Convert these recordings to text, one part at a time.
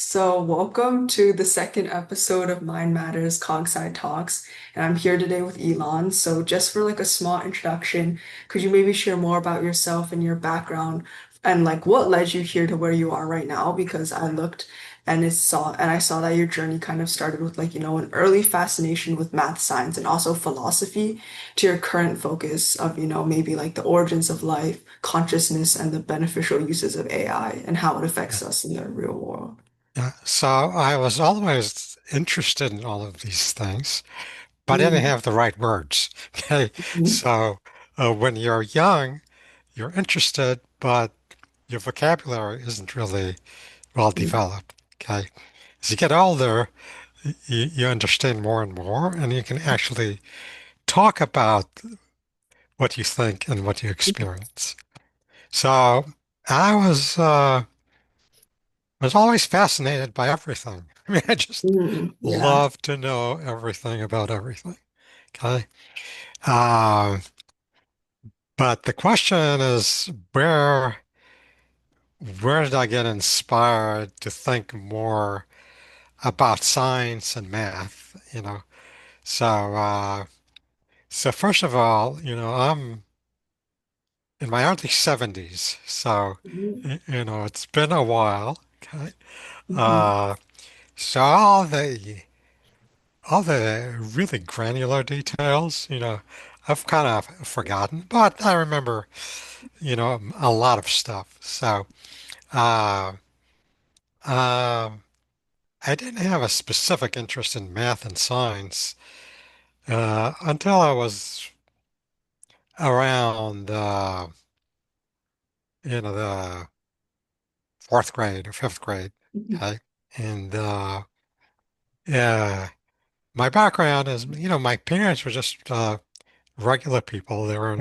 So, welcome to the second episode of Mind Matters Cogside Talks, and I'm here today with Elan. So, just for like a small introduction, could you maybe share more about yourself and your background and like what led you here to where you are right now? Because I looked and I saw that your journey kind of started with an early fascination with math, science, and also philosophy to your current focus of, maybe like the origins of life, consciousness, and the beneficial uses of AI and how it Yeah. affects us in the real world. Yeah. So I was always interested in all of these things, but I didn't Mhm. have the right words. Okay. Mhm. So when you're young, you're interested, but your vocabulary isn't really well developed. Okay. As you get older, you understand more and more, and you can actually talk about what you think and what you experience. So I was always fascinated by everything. I mean, I just Yeah. love to know everything about everything. Okay. Uh, but the question is, where did I get inspired to think more about science and math? So first of all, I'm in my early 70s, so Mhm. it's been a while. Okay. Mhm. Uh, so all the really granular details, I've kind of forgotten, but I remember, a lot of stuff. So, uh, um, I didn't have a specific interest in math and science until I was around, the fourth grade or fifth grade. Mhm. Okay. And yeah, my background is, my parents were just regular people. They weren't,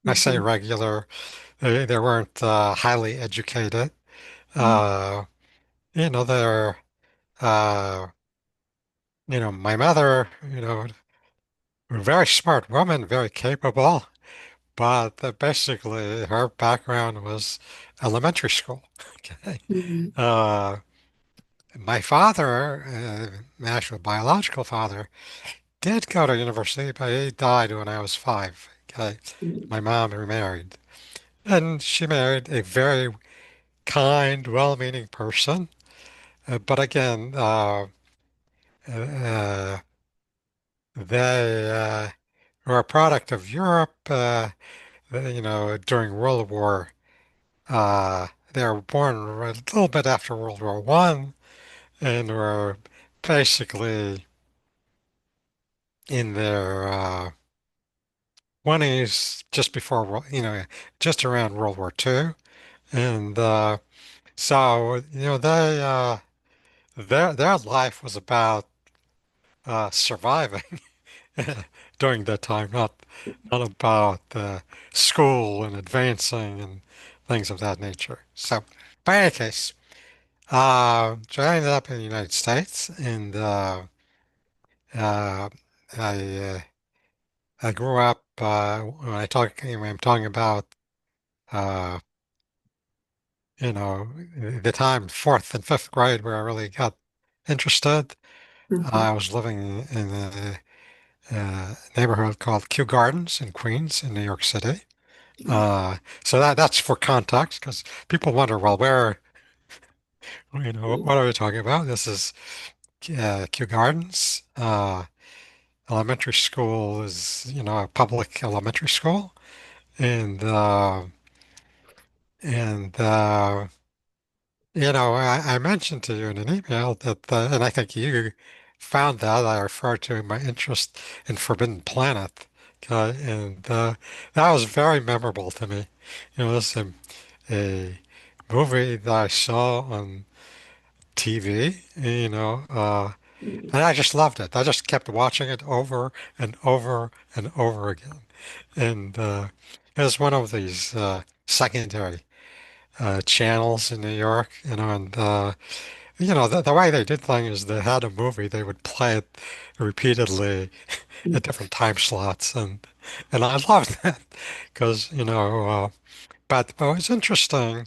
when I say Mhm. regular, they weren't highly educated. Mhm. Uh, they're, uh, my mother, a very smart woman, very capable, but basically her background was elementary school. Okay. Mhm. Uh, my father, my actual biological father, did go to university, but he died when I was 5. Okay. Mhm. My mom remarried, and she married a very kind, well-meaning person. But again, uh, they were a product of Europe. During World War, they were born a little bit after World War One, and were basically in their 20s, just before, just around World War Two, and so their life was about surviving during that time, not about school and advancing and things of that nature. So, by any case, so I ended up in the United States, and uh, I I grew up when I'm talking about uh, the time fourth and fifth grade where I really got interested. I Mhm. was living in a neighborhood called Kew Gardens in Queens in New York City. So that's for context, because people wonder, well, what are we talking about? This is Kew Gardens. Elementary school is, a public elementary school, and and I mentioned to you in an email that, and I think you found that I referred to my interest in Forbidden Planet, and that was very memorable to me. This is a movie that I saw on TV, and I just loved it. I just kept watching it over and over and over again. And it was one of these secondary channels in New York, and the way they did things is they had a movie, they would play it repeatedly at different time slots, and I loved that because but what was interesting.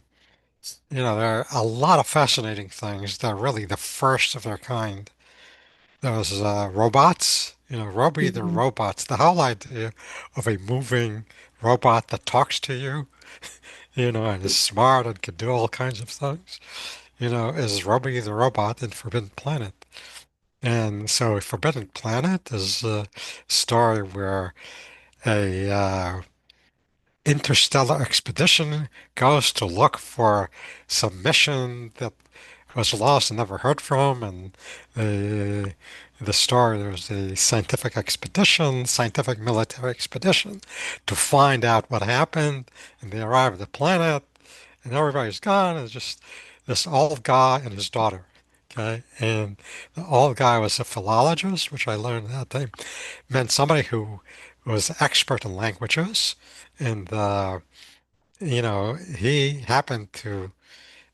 there are a lot of fascinating things that are really the first of their kind. Those robots, the Mhm. robots, the whole idea of a moving robot that talks to you, and is smart and can do all kinds of things, is Roby the robot in Forbidden Planet. And so Forbidden Planet is a story where a interstellar expedition goes to look for some mission that was lost and never heard from. And the the story, there's a scientific military expedition to find out what happened. And they arrive at the planet, and everybody's gone. And it's just this old guy and his daughter. Okay, and the old guy was a philologist, which I learned that they meant somebody who was expert in languages, and he happened to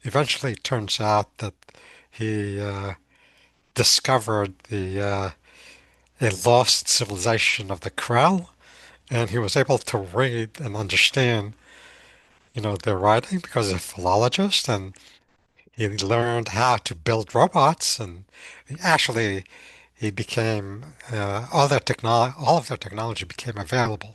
eventually turns out that he discovered the a lost civilization of the Krell, and he was able to read and understand, their writing because he's a philologist, and he learned how to build robots, and actually he became all of their technology became available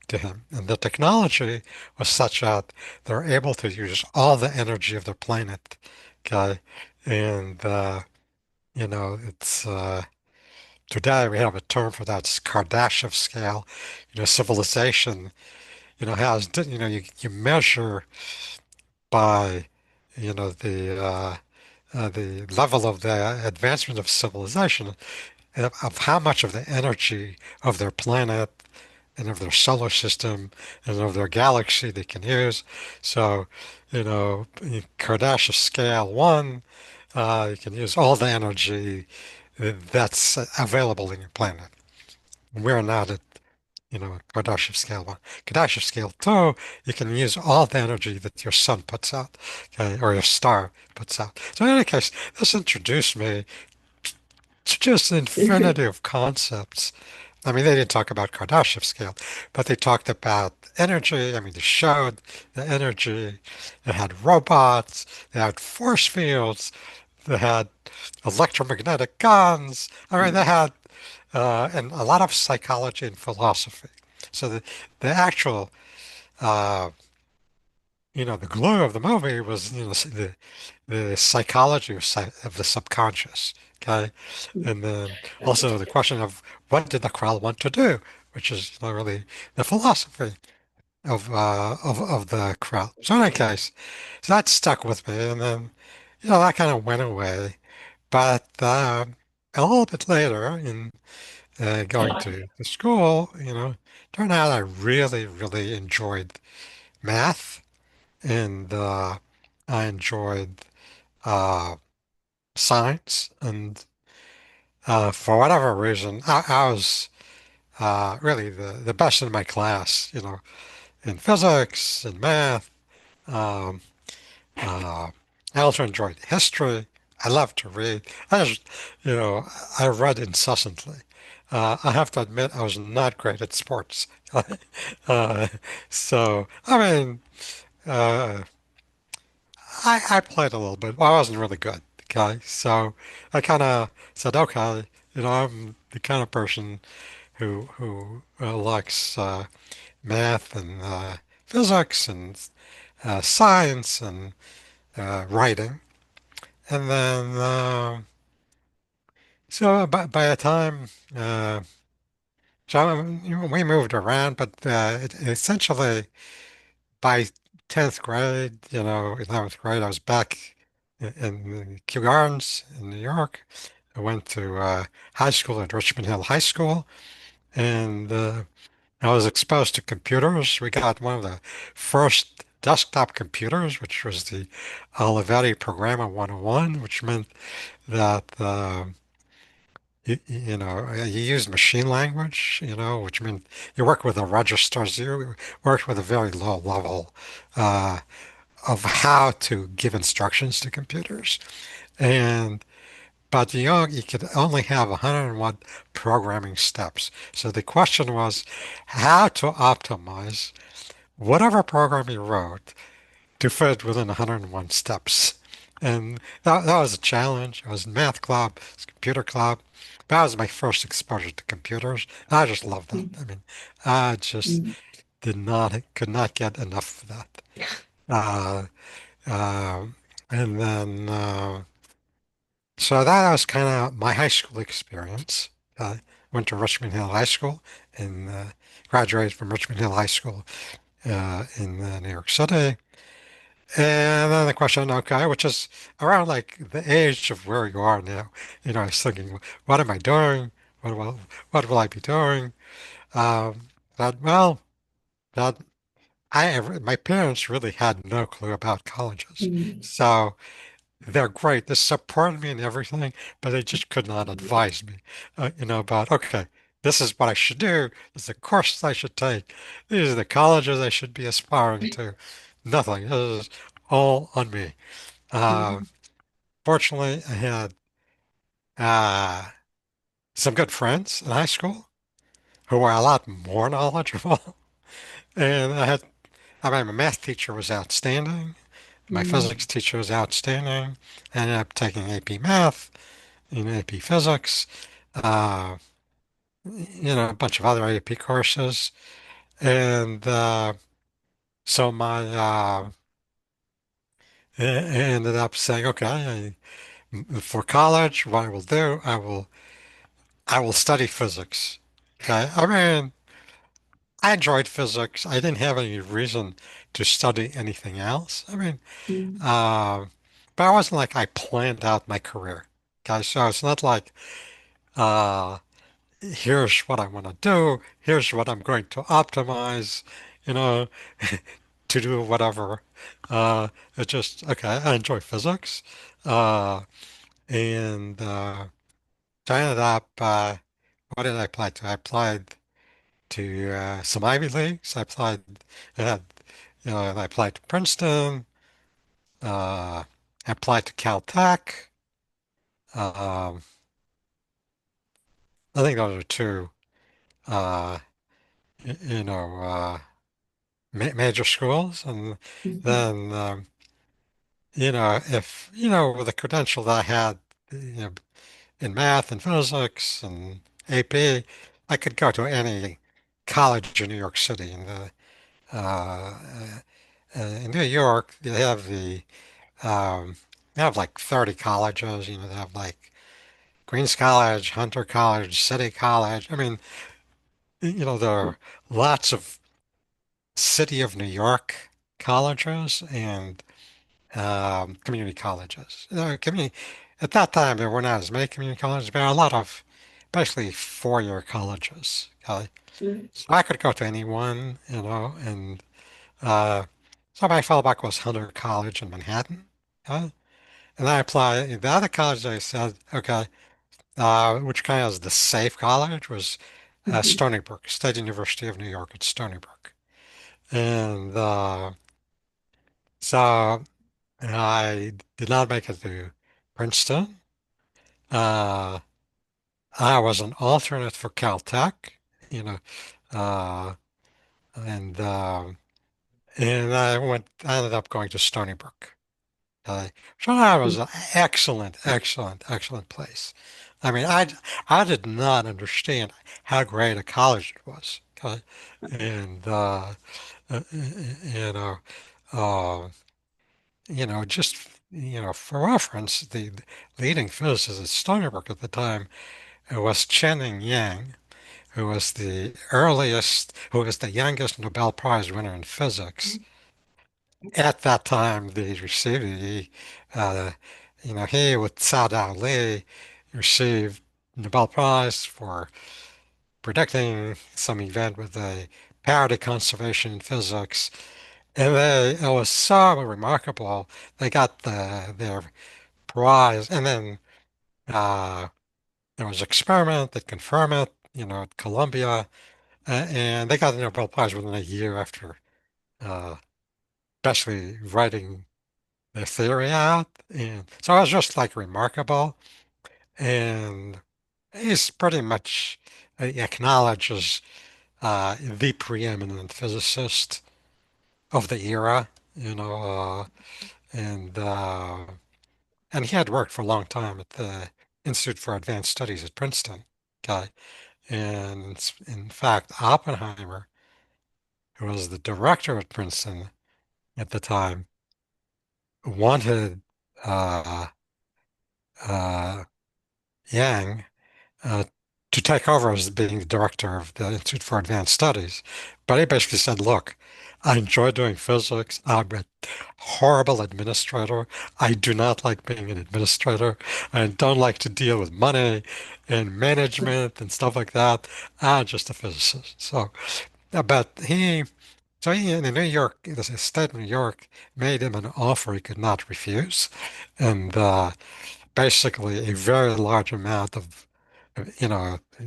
to him. And the technology was such that they're able to use all the energy of their planet. Okay. And, it's, today we have a term for that. It's Kardashev scale. Civilization, you measure by, the level of the advancement of civilization of how much of the energy of their planet and of their solar system and of their galaxy they can use. So, in Kardashev scale one, you can use all the energy that's available in your planet. We're not at, Kardashev scale one. Kardashev scale two, you can use all the energy that your sun puts out, okay, or your star puts out. So in any case, this introduced me to just an infinity of concepts. I mean, they didn't talk about Kardashev scale, but they talked about energy. I mean, they showed the energy. They had robots. They had force fields. They had electromagnetic guns. I mean, they had and a lot of psychology and philosophy. So the actual uh, the glue of the movie was the psychology of the subconscious. Okay, and then also the question of what did the crowd want to do, which is really the philosophy of the crowd. So in any case, so that stuck with me, and then that kind of went away. But a little bit later, in going to the school, turned out I really, really enjoyed math, and I enjoyed uh, science, and for whatever reason, I was really the best in my class, in physics and math. Um, uh, I also enjoyed history. I love to read. You know, I read incessantly. I have to admit, I was not great at sports. uh, so, I mean, uh, I played a little bit. Well, I wasn't really good. Okay, so I kind of said, okay, I'm the kind of person who likes math and physics and science and writing. And then, so by the time, we moved around, but essentially by 10th grade, 11th grade, I was back in Kew Gardens in New York. I went to high school at Richmond Hill High School, and I was exposed to computers. We got one of the first desktop computers, which was the Olivetti Programmer 101, which meant that you use machine language, which meant you work with the registers. You worked with a very low level uh, of how to give instructions to computers. And but you could only have 101 programming steps. So the question was how to optimize whatever program you wrote to fit within 101 steps. And that was a challenge. I was in math club, it was computer club. That was my first exposure to computers. I just loved that. I mean, I just Mm. could not get enough of that. Uh, uh, and then, so that was kind of my high school experience. Went to Richmond Hill High School and graduated from Richmond Hill High School in New York City. And then the question, okay, which is around like the age of where you are now. You know, I was thinking, what am I doing? What will I be doing? That, well, that my parents really had no clue about colleges. Mm. So they're great. They supported me and everything, but they just could not advise me, about, okay, this is what I should do. This is the courses I should take. These are the colleges I should be aspiring to. Nothing. This is all on me. Uh, Mm. Fortunately, I had uh, some good friends in high school who were a lot more knowledgeable. And my math teacher was outstanding. My Mm. physics teacher was outstanding. I ended up taking AP Math and AP Physics, uh, a bunch of other AP courses. And so I ended up saying, okay, for college, what I will do, I will study physics. Okay. I mean, I enjoyed physics. I didn't have any reason to study anything else. I mean, Mm. uh, but it wasn't like I planned out my career. Okay. So it's not like, uh, here's what I want to do. Here's what I'm going to optimize, you know, to do whatever. Uh, it's just, okay, I enjoy physics. Uh, and so I ended up, what did I apply to? I applied to some Ivy Leagues. I had, I applied to Princeton. I applied to Caltech. Um, I think those are two, uh, y- you know, uh, major schools. And Mhm. then, if, with the credential that I had, you know, in math and physics and AP, I could go to any college in New York City. Uh, in New York, they have like 30 colleges. They have like Queens College, Hunter College, City College. I mean, there are lots of City of New York colleges and community colleges. At that time, there were not as many community colleges, but a lot of basically four-year colleges. Okay? Mm. So I could go to any one, and uh, so my fallback was Hunter College in Manhattan. Okay? And I applied. The other college I said, okay, which kind of is the safe college, was Mhm. Stony Brook, State University of New York at Stony Brook. And so I did not make it to Princeton. Uh, I was an alternate for Caltech, you know, uh, and I ended up going to Stony Brook. So that was an excellent, excellent, excellent place. I mean, I did not understand how great a college it was. Okay? And you know, uh, just for reference, the leading physicist at Stony Brook at the time was Chen Yang, who was the youngest Nobel Prize winner in physics. At that time, they received uh, he with Saad Ali received Nobel Prize for predicting some event with a parity conservation in physics. And it was so remarkable. They got their prize, and then uh, there was an experiment that confirmed it, at Columbia, and they got the Nobel Prize within a year after, uh, basically writing their theory out. And so it was just like remarkable. And he's pretty much acknowledged as the preeminent physicist of the era. you know, and and he had worked for a long time at the Institute for Advanced Studies at Princeton. Okay, and in fact, Oppenheimer, who was the director at Princeton at the time, wanted uh, uh, Yang uh, to take over as being the director of the Institute for Advanced Studies. But he basically said, look, I enjoy doing physics. I'm a horrible administrator. I do not like being an administrator. I don't like to deal with money and management and stuff like that. I'm just a physicist. So, but he in New York, the state of New York made him an offer he could not refuse. And basically a very large amount of,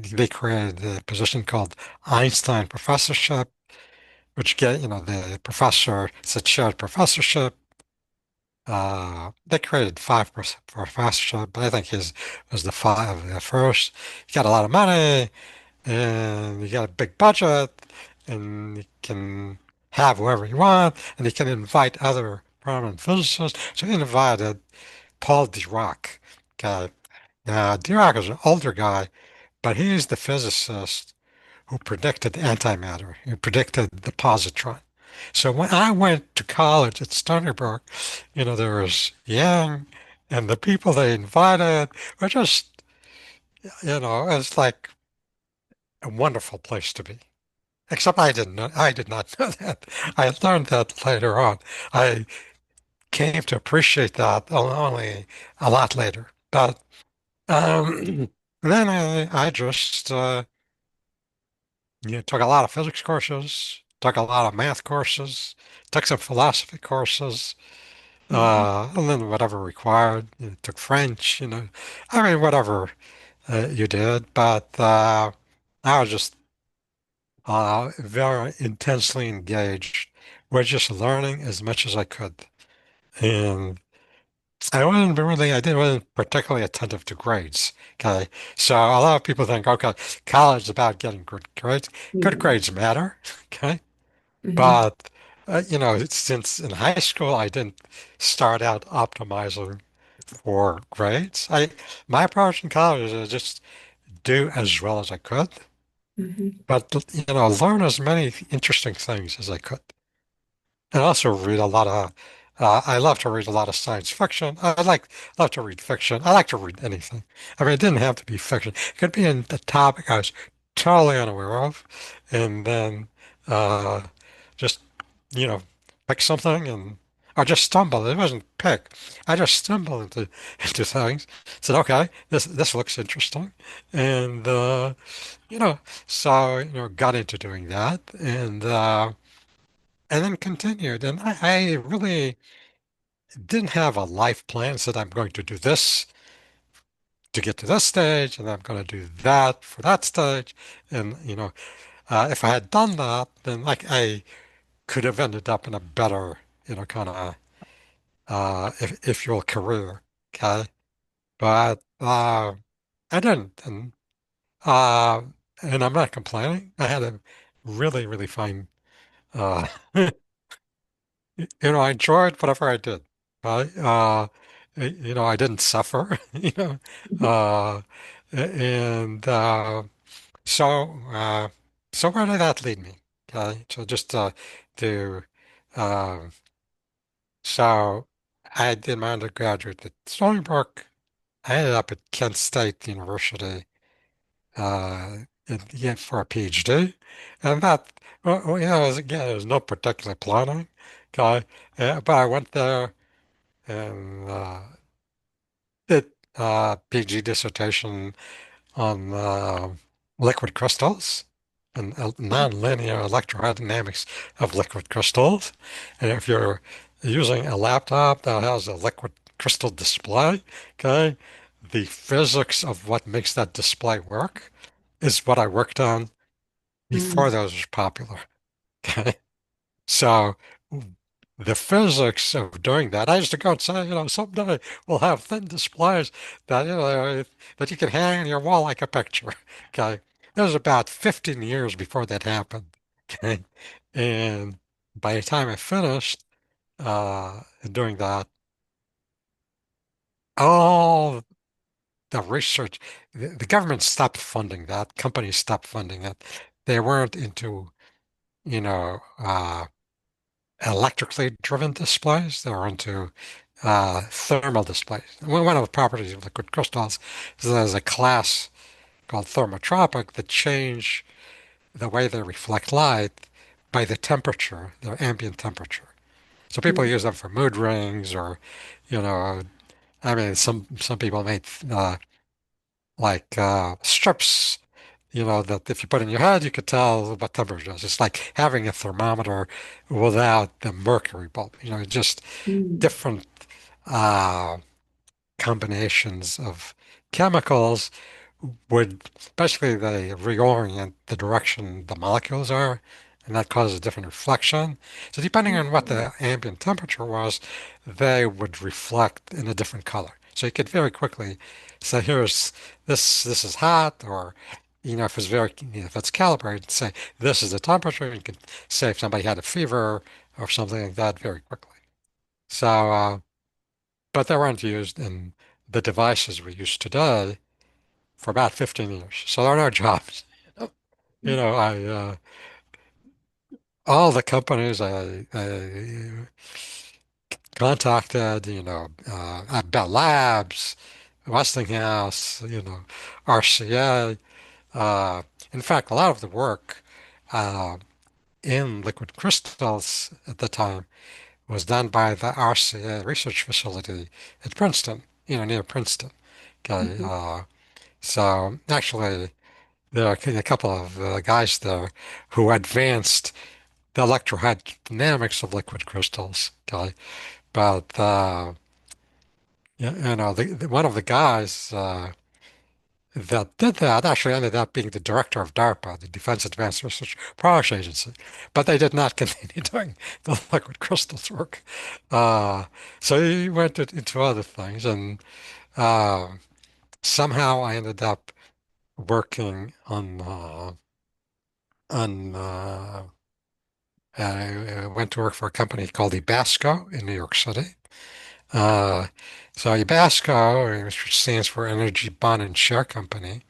they created a position called Einstein Professorship, which the professor, it's a shared professorship. They created five professorship, but I think his was the first. He got a lot of money, and you got a big budget, and you can have whoever you want, and you can invite other prominent physicists. So he invited Paul Dirac. Okay. Now, Dirac is an older guy, but he's the physicist who predicted antimatter, who predicted the positron. So when I went to college at Stony Brook, there was Yang, and the people they invited were just, it's like a wonderful place to be. Except I did not know that. I learned that later on. I came to appreciate that only a lot later. But then I just took a lot of physics courses, took a lot of math courses, took some philosophy courses, Mhm. and then whatever required. Took French, I mean, whatever you did. But I was just very intensely engaged with just learning as much as I could. And I wasn't particularly attentive to grades. Okay. So a lot of people think, okay, college is about getting good grades. Good Yeah. grades matter. Okay. Mhm. But, since in high school, I didn't start out optimizing for grades. My approach in college is to just do as well as I could, Mhm. but, learn as many interesting things as I could. I also read a lot of, I love to read a lot of science fiction. Love to read fiction. I like to read anything. I mean, it didn't have to be fiction. It could be in the topic I was totally unaware of, and then uh, just, you know, pick something and, or just stumble. It wasn't pick. I just stumbled into things. Said, okay, this looks interesting, and you know, so got into doing that, and then continued. And I really didn't have a life plan. Said I'm going to do this to get to this stage, and I'm going to do that for that stage. And if I had done that, then like I could have ended up in a better, kind of if you will, career. Okay, but I didn't, uh, and I'm not complaining. I had a really, really fine uh, I enjoyed whatever I did. I didn't suffer, Mhm. uh, and so, so where did that lead me? Okay, so just to, uh, so I did my undergraduate at Stony Brook. I ended up at Kent State University, for a PhD, and that, again, there was no particular planning. Okay, but I went there and did a PhD dissertation on liquid crystals and nonlinear electrodynamics of liquid crystals. And if you're using a laptop that has a liquid crystal display, okay, the physics of what makes that display work is what I worked on before Mm. those was popular. Okay. So the physics of doing that, I used to go and say, someday we'll have thin displays that, that you can hang on your wall like a picture. Okay. That was about 15 years before that happened. Okay. And by the time I finished, doing that. All the research, the government stopped funding that. Companies stopped funding it. They weren't into, you know, electrically driven displays. They were into thermal displays. One of the properties of liquid crystals is there's a class called thermotropic that change the way they reflect light by the temperature, their ambient temperature. So people use them for mood rings or, you know, I mean, some people made strips, that if you put in your head, you could tell what temperature it is. It's like having a thermometer without the mercury bulb, just Mm. different uh, combinations of chemicals would basically they reorient the direction the molecules are, and that causes a different reflection. So depending on what the ambient temperature was, they would reflect in a different color. So you could very quickly say, here's this is hot, or if it's if it's calibrated, say this is the temperature. You could say if somebody had a fever or something like that very quickly. So, but they weren't used in the devices we use today for about 15 years. So there are no jobs. I all the companies I contacted, at Bell Labs, Westinghouse, RCA. Uh, in fact, a lot of the work uh, in liquid crystals at the time was done by the RCA research facility at Princeton, near Princeton. Okay, Mhm. so actually, there are a couple of guys there who advanced the electrohydrodynamics of liquid crystals. Okay, but one of the guys that did that actually ended up being the director of DARPA, the Defense Advanced Research Projects Agency. But they did not continue doing the liquid crystals work. Uh, so he went into other things, and uh, somehow I ended up working on I went to work for a company called Ebasco in New York City. Uh, so Ebasco, which stands for Energy Bond and Share Company,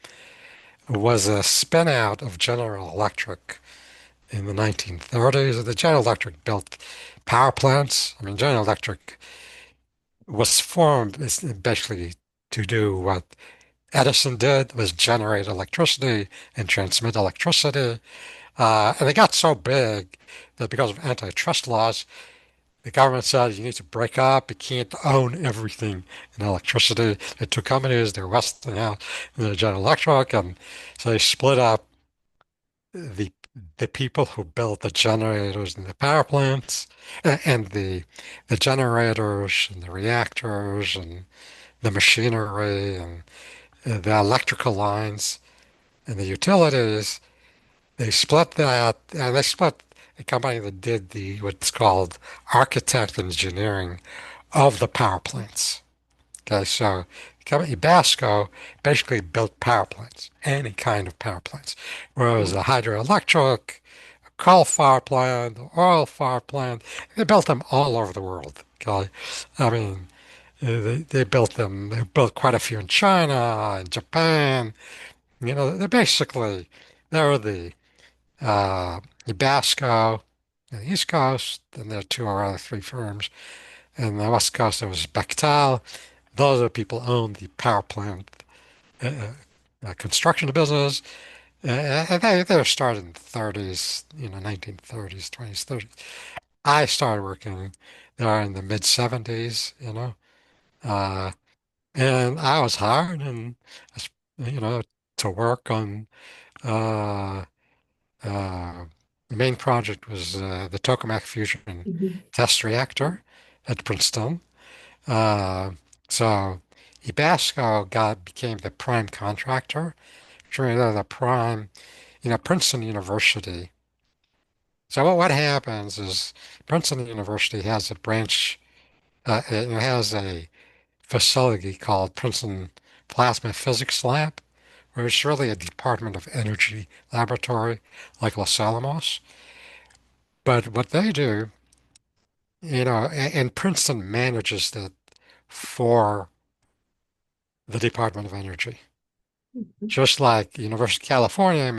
was a spin out of General Electric in the 1930s. The General Electric built power plants. I mean, General Electric was formed basically to do what Edison did, was generate electricity and transmit electricity. And they got so big that because of antitrust laws, the government said you need to break up. You can't own everything in electricity. The two companies, they're Westinghouse and the General Electric, and so they split up the the people who built the generators and the power plants, and the generators and the reactors and the machinery and the electrical lines and the utilities. They split that, and they split a company that did the what's called architect engineering of the power plants. Okay, so the company Basco basically built power plants, any kind of power plants, whereas the hydroelectric, a coal fire plant, the oil fire plant, they built them all over the world. Okay, I mean, they built them. They built quite a few in China and Japan. They're basically they're the Basco, on the East Coast, and there are two or other three firms. And the West Coast, there was Bechtel. Those are the people who own the power plant construction business. And they were started in the 30s, 1930s, 20s, 30s. I started working there in the mid 70s, uh, and I was hired you know, to work on uh, Uh, the main project was the Tokamak fusion Mhm. test reactor at Princeton. Uh, so Ebasco became the prime contractor. Sure, they're the prime, Princeton University. So what happens is Princeton University has a branch, it has a facility called Princeton Plasma Physics Lab, where it's really a Department of Energy laboratory like Los Alamos. But what they do and Princeton manages that for the Department of Energy. Mhm. Just like University of California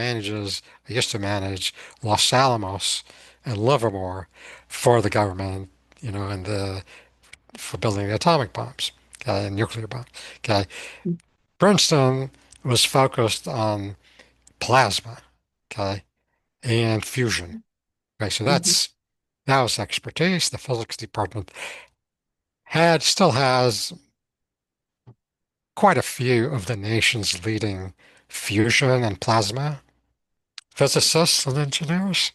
used to manage Los Alamos and Livermore for the government, and for building the atomic bombs, okay, and nuclear bombs. Okay. Princeton was focused on plasma, okay, and fusion. Okay, so Mhm. that was expertise. The physics department still has quite a few of the nation's leading fusion and plasma physicists and engineers.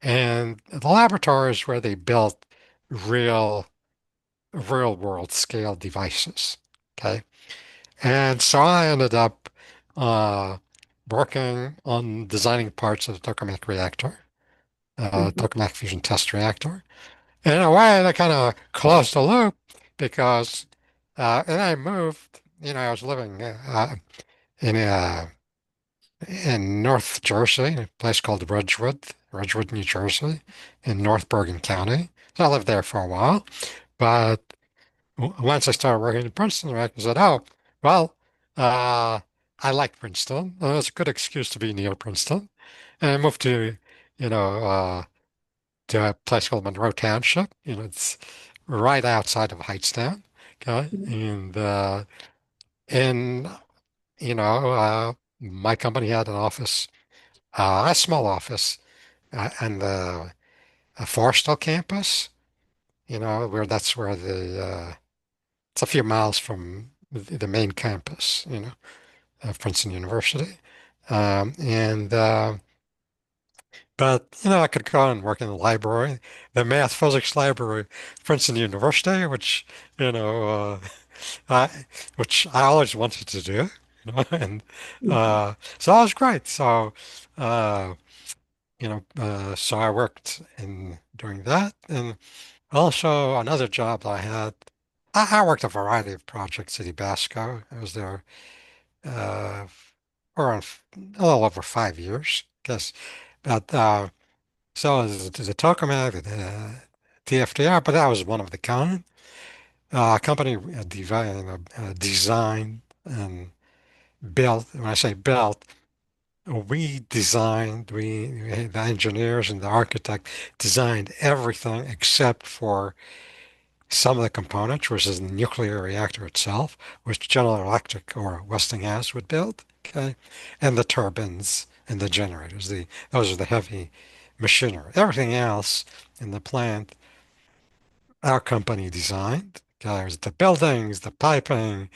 And the laboratories where they built real, real world scale devices. Okay. And so I ended up uh, working on designing parts of the Tokamak reactor, Mhm. Tokamak fusion test reactor. And in a way, that kind of closed the loop because, and I moved, I was living in in North Jersey, a place called Ridgewood, New Jersey, in North Bergen County. So I lived there for a while. But once I started working in Princeton, I said, oh, well, uh, I like Princeton. It was a good excuse to be near Princeton. And I moved you know, uh, to a place called Monroe Township. It's right outside of Hightstown. Okay. And, my company had an office, a small office on the Forrestal campus, where it's a few miles from the main campus, of Princeton University. And But I could go and work in the library, the math physics library, Princeton University, you know, which I always wanted to do, and Mhm. so that was great. Uh, so I worked in doing that, and also another job I had. I worked a variety of projects at Ebasco. I was there uh, for a little over 5 years, guess. But so the Tokamak, the TFDR, but that was one of the kind. Company designed and built. When I say built, the engineers and the architect designed everything except for some of the components, which is the nuclear reactor itself, which General Electric or Westinghouse would build, okay, and the turbines and the generators. Those are the heavy machinery. Everything else in the plant, our company designed. Okay, there's the buildings, the piping,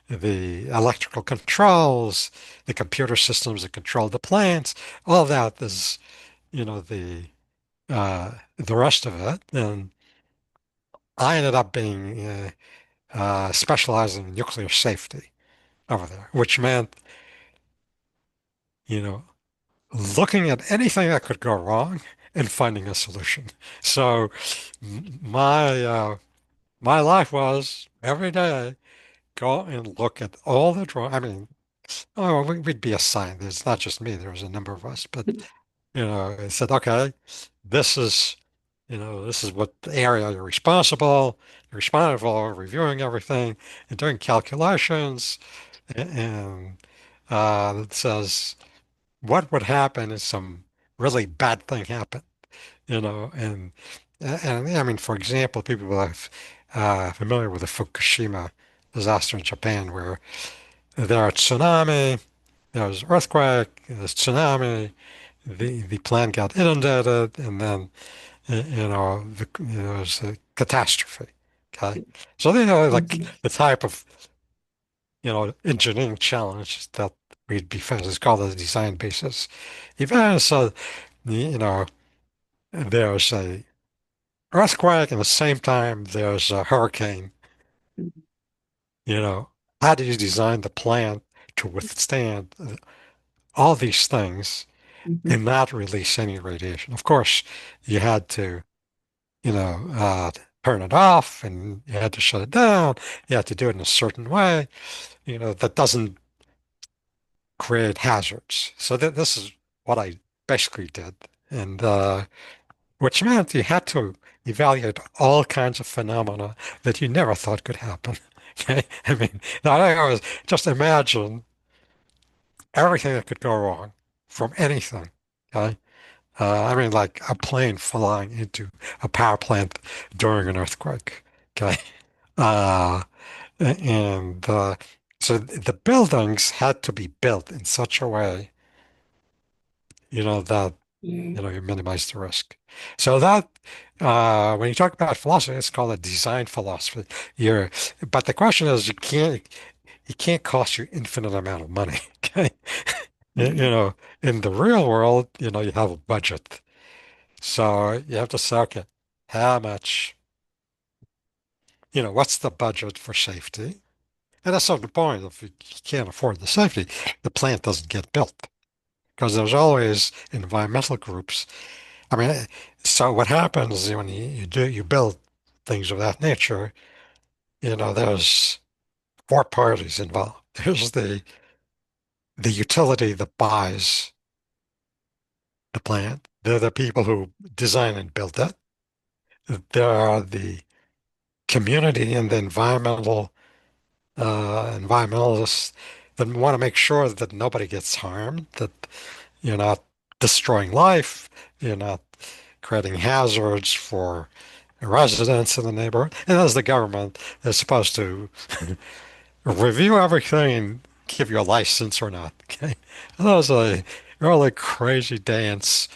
the electrical controls, the computer systems that control the plants. All that is, the rest of it. And I ended up being specializing in nuclear safety over there, which meant, you know, looking at anything that could go wrong and finding a solution. So my life was every day go and look at all the drawings. I mean, oh, we'd be assigned. It's not just me. There was a number of us, but I said, okay, this is, this is what the area you're responsible. You're responsible for reviewing everything and doing calculations. And it says what would happen if some really bad thing happened, and I mean, for example, people are familiar with the Fukushima disaster in Japan, where there are tsunami, there was earthquake, there's tsunami, the plant got inundated, and then it was a catastrophe. Okay, so they are like Mhm. the type of engineering challenge that we'd be faced. It's called a design basis event. So, you know, there's a earthquake and at the same time there's a hurricane. Mhm. You know, how do you design the plant to withstand all these things Mhm. and not release any radiation? Of course, you had to, you know, uh, turn it off and you had to shut it down. You had to do it in a certain way, that doesn't create hazards. So this is what I basically did, and which meant you had to evaluate all kinds of phenomena that you never thought could happen. Okay? I mean, now I always just imagine everything that could go wrong from anything. Okay? I mean, like a plane flying into a power plant during an earthquake. Okay. Uh, and so the buildings had to be built in such a way, that Mm. you minimize the risk. So that when you talk about philosophy, it's called a design philosophy. You're, but the question is, you can't cost you infinite amount of money. Okay, Mm. in the real world, you have a budget, so you have to say, okay, how much, what's the budget for safety? And that's sort of the point. If you can't afford the safety, the plant doesn't get built because there's always environmental groups. I mean, so what happens when you build things of that nature, there's four parties involved. There's the utility that buys the plant. They're the people who design and build it. There are the community and the environmentalists that want to make sure that nobody gets harmed, that you're not destroying life, you're not creating hazards for residents in the neighborhood. And as the government is supposed to review everything and give you a license or not. Okay. And that was a really crazy dance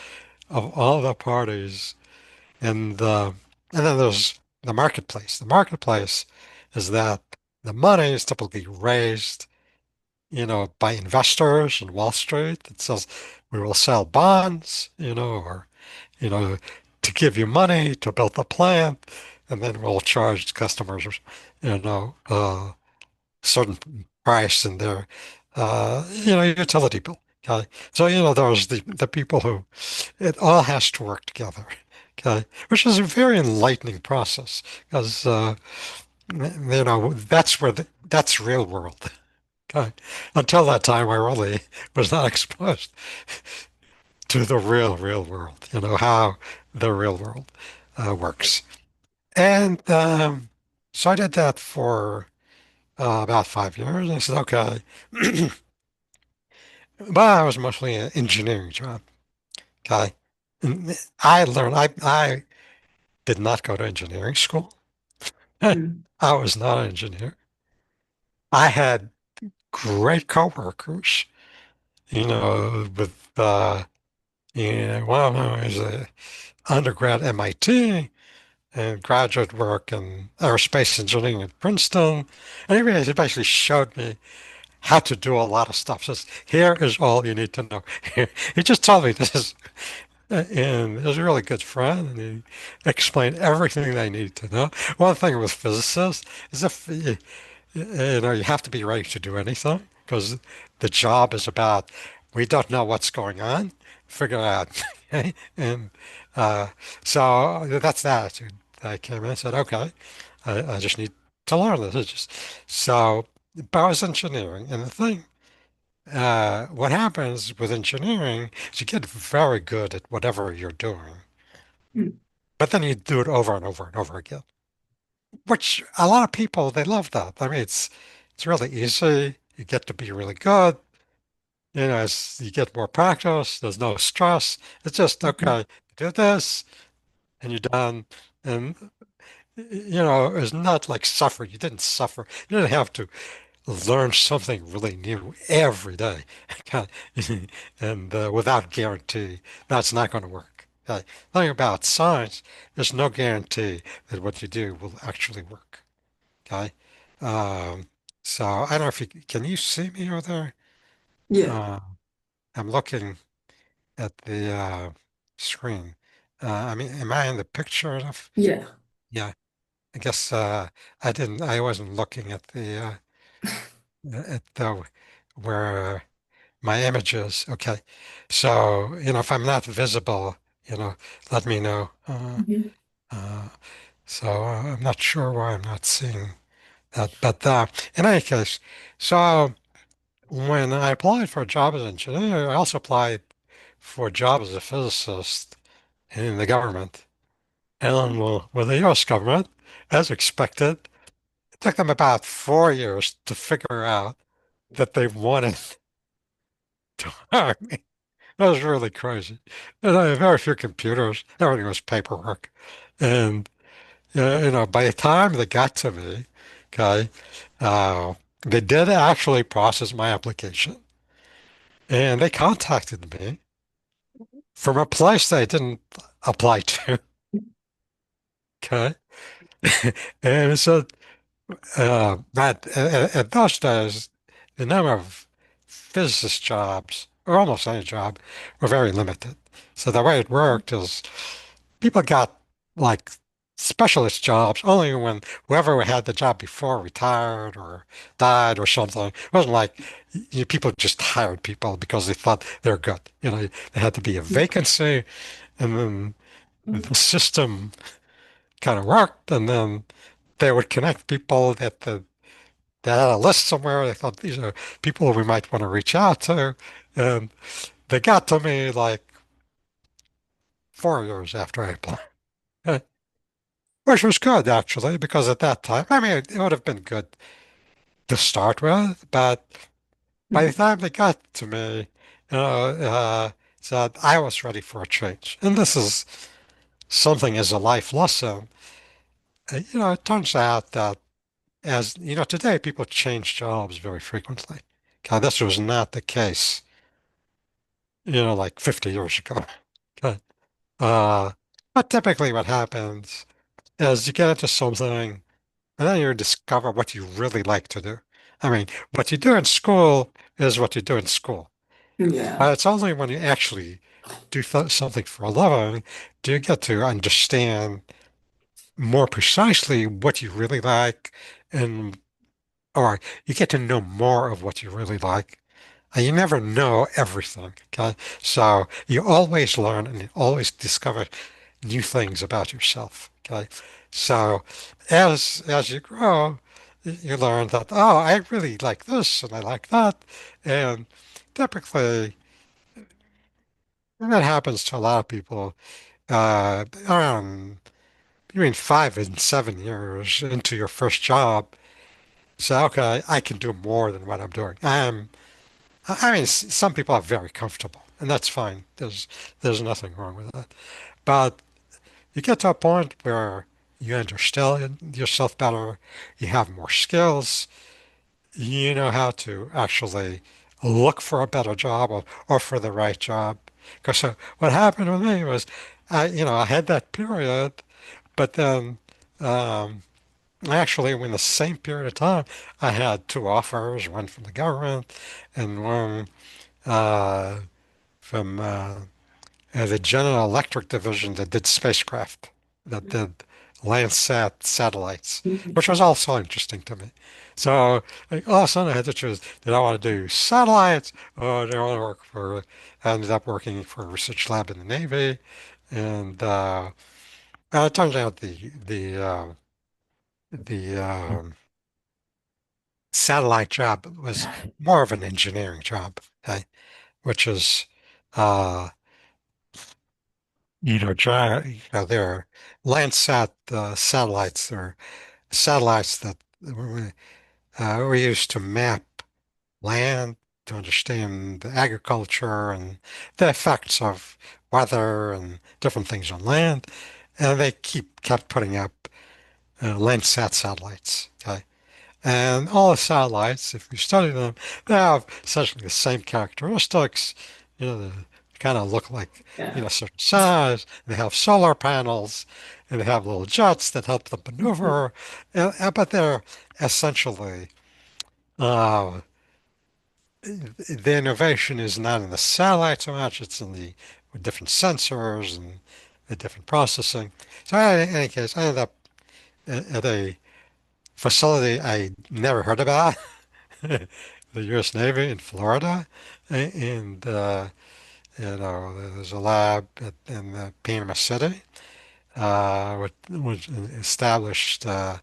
of all the parties. And then there's the marketplace. The marketplace is that the money is typically raised, by investors in Wall Street. It says we will sell bonds, or you know, to give you money to build the plant, and then we'll charge customers, you know, uh, certain price in their, utility bill. Okay, so there's the people who it all has to work together. Okay, which is a very enlightening process because that's real world. Okay, until that time, I really was not exposed to the real world. How the real world works. And so I did that for about 5 years. And I said, okay. But I was mostly an engineering job. Okay. And I did not go to engineering school. Mm. I was not an engineer. I had great coworkers, with, one of them was an undergrad MIT and graduate work in aerospace engineering at Princeton. And he basically showed me how to do a lot of stuff. Says, here is all you need to know. He just told me this, and he was a really good friend, and he explained everything they needed to know. One thing with physicists is if you have to be ready to do anything because the job is about we don't know what's going on, figure it out. Okay? And uh, so that's the attitude. I came in and said, okay, I just need to learn this. So, but I was engineering, and the thing, what happens with engineering is you get very good at whatever you're doing, Mm. but then you do it over and over and over again, which a lot of people, they love that. I mean, it's really easy. You get to be really good. As you get more practice, there's no stress. It's just, Mhm. okay, do this and you're done. And, it's not like suffer. You didn't suffer. You didn't have to learn something really new every day. And without guarantee, that's not going to work. The thing about science, there's no guarantee that what you do will actually work. Okay. Um, so I don't know if can you see me over there? Yeah. Uh, I'm looking at the screen. I mean, am I in the picture enough? Yeah. Yeah. I guess I wasn't looking at the where my image is. Okay. So, if I'm not visible, let me know. Mhm. Uh, so I'm not sure why I'm not seeing that. But in any case, so when I applied for a job as an engineer, I also applied for a job as a physicist in the government. And well, with the U.S. government, as expected, it took them about 4 years to figure out that they wanted to hire me. That was really crazy. And I had very few computers. Everything was paperwork. And, by the time they got to me, okay, uh, they did actually process my application. And they contacted me from a place they didn't apply to, okay? And so that at those days, the number of physicist jobs, or almost any job, were very limited. So the way it worked is people got like specialist jobs only when whoever had the job before retired or died or something. It wasn't like people just hired people because they thought they're good. There had to be a vacancy, and then the system kind of worked, and then they would connect people that had a list somewhere. They thought these are people we might want to reach out to, and they got to me like 4 years after I applied. Which was good actually, because at that time, I mean, it would have been good to start with, but by the time they got to me, said I was ready for a change. And this is something as a life lesson. It turns out that as you know, today people change jobs very frequently. God, this was not the case, like 50 years ago. Okay. Uh, but typically what happens is you get into something and then you discover what you really like to do. I mean, what you do in school is what you do in school. Yeah. But it's only when you actually do something for a living do you get to understand more precisely what you really like, and or you get to know more of what you really like. And you never know everything, okay? So you always learn and you always discover new things about yourself, okay? So as you grow, you learn that, oh, I really like this and I like that. And typically, and that happens to a lot of people around between 5 and 7 years into your first job. So, okay, I can do more than what I'm doing. I mean, some people are very comfortable, and that's fine. There's nothing wrong with that. But you get to a point where you understand yourself better, you have more skills, you know how to actually look for a better job or for the right job. Because what happened with me was, I had that period, but then um, actually, in the same period of time, I had two offers, one from the government and one uh, from the General Electric division that did spacecraft, that did Landsat satellites, which was also interesting to me. So like, all of a sudden I had to choose, did I want to do satellites or did I want to work for, I ended up working for a research lab in the Navy. And it turns out the satellite job was more of an engineering job, okay? Which is uh, they're Landsat satellites. They're satellites that we use to map land, to understand agriculture and the effects of weather and different things on land. And they kept putting up Landsat satellites. Okay. And all the satellites, if you study them, they have essentially the same characteristics. They kind of look like, Yeah. a certain size. They have solar panels, and they have little jets that help them maneuver. But they're essentially, uh, the innovation is not in the satellite so much, it's in the with different sensors and the different processing. So in any case, I ended up at a facility I never heard about. The U.S. Navy in Florida, and there's a lab in Panama City, which was established uh,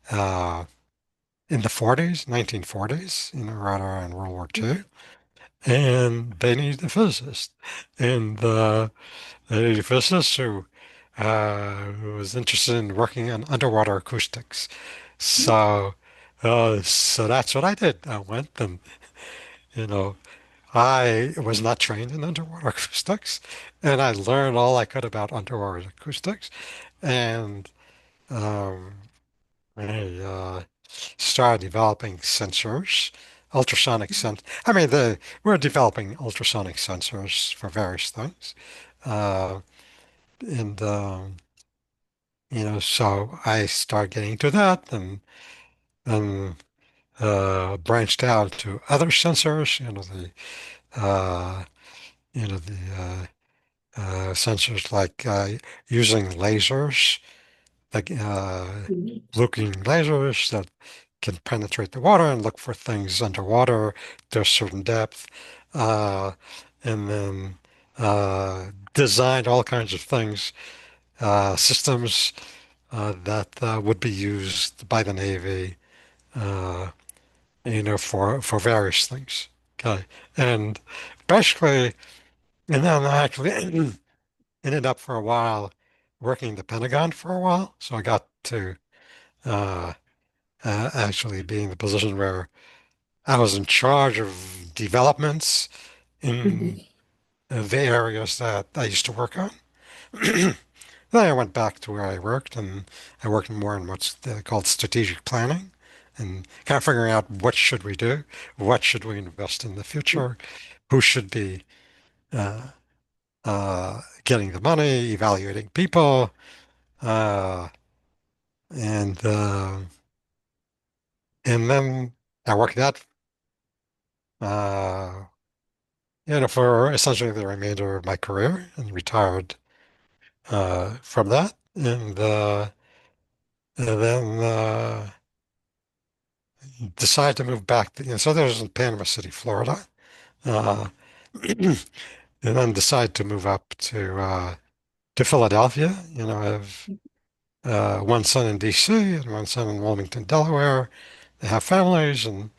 in the 40s, 1940s, right around World War II, and they needed a physicist, and they needed a physicist who who was interested in working on underwater acoustics. So that's what I did. I went and, you know, I was not trained in underwater acoustics, and I learned all I could about underwater acoustics, and um, I started developing sensors, ultrasonic I mean, we're developing ultrasonic sensors for various things, uh, and so I started getting into that, and then branched out to other sensors. Uh, the sensors like using lasers, like looking lasers that can penetrate the water and look for things underwater to a certain depth, uh, and then designed all kinds of things, systems that would be used by the Navy, uh, for various things. Okay, and basically, and then I actually ended up for a while working the Pentagon for a while, so I got to uh, actually be in the position where I was in charge of developments in Mhm. the areas that I used to work on. Then I went back to where I worked, and I worked more in what's called strategic planning, and kind of figuring out what should we do, what should we invest in the future, who should be uh, getting the money, evaluating people, uh, and then I worked that uh, for essentially the remainder of my career, and retired from that, and then decided to move back. So there's in Panama City, Florida, uh, and then decided to move up to Philadelphia. I have one son in D.C. and one son in Wilmington, Delaware. They have families and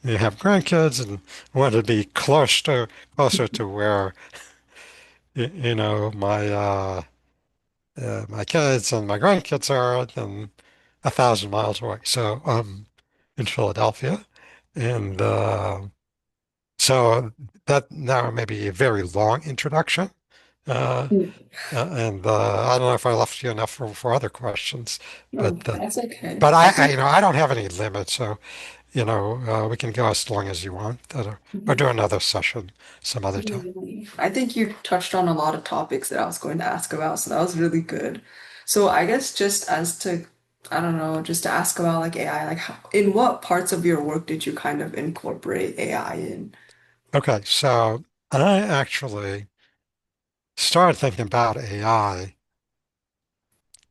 they have grandkids, and wanted to be closer to where my kids and my grandkids are than 1,000 miles away. So in Philadelphia, and so that now may be a very long introduction. Uh, Mm. and I don't know if I left you enough for other questions, No, but that's okay. but I I think I don't have any limit, so we can go as long as you want, or do another session some other time. I think you touched on a lot of topics that I was going to ask about, so that was really good. So I guess just as to, I don't know, just to ask about like AI, like in what parts of your work did you kind of incorporate AI in? Okay, so I actually started thinking about AI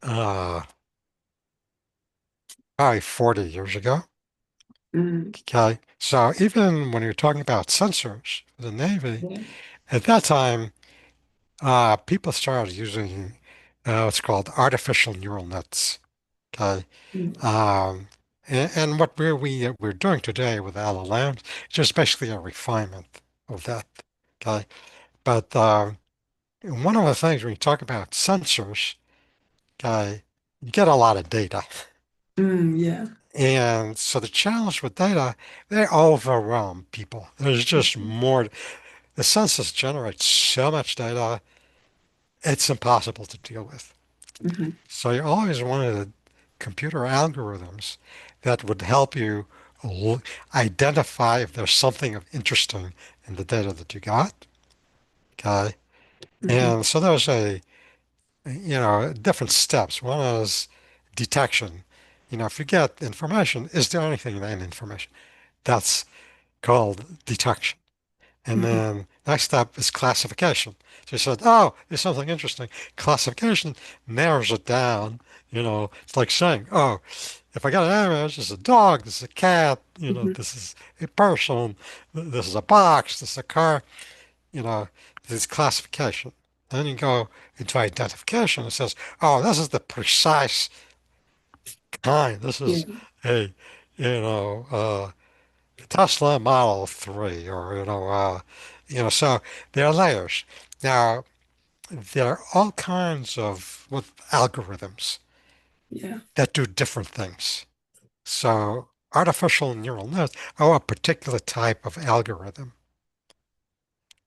uh, probably 40 years ago. Mm, Okay, so even when you're talking about sensors for the Navy, yeah. at that time, people started using what's called artificial neural nets. Okay, Mm, um, and what we're doing today with LLMs is just basically a refinement of that. Okay, but one of the things when you talk about sensors, okay, you get a lot of data. yeah. And so the challenge with data, they overwhelm people. There's just more. The census generates so much data, it's impossible to deal with. Hmm. So you always wanted computer algorithms that would help you l- identify if there's something of interesting in the data that you got. Okay. Hmm. And so there's different steps. One is detection. If you get information, is there anything in that information? That's called detection. And Hmm. then next step is classification. So you said, oh, there's something interesting. Classification narrows it down. It's like saying, oh, if I got an image, this is a dog, this is a cat, Hmm. this is a person, this is a box, this is a car, you know, this is classification. Then you go into identification. It says, oh, this is the precise kind. This is Yeah. a, you know, uh, Tesla Model 3 or so there are layers. Now, there are all kinds of algorithms Yeah. that do different things. So artificial neural nets are a particular type of algorithm,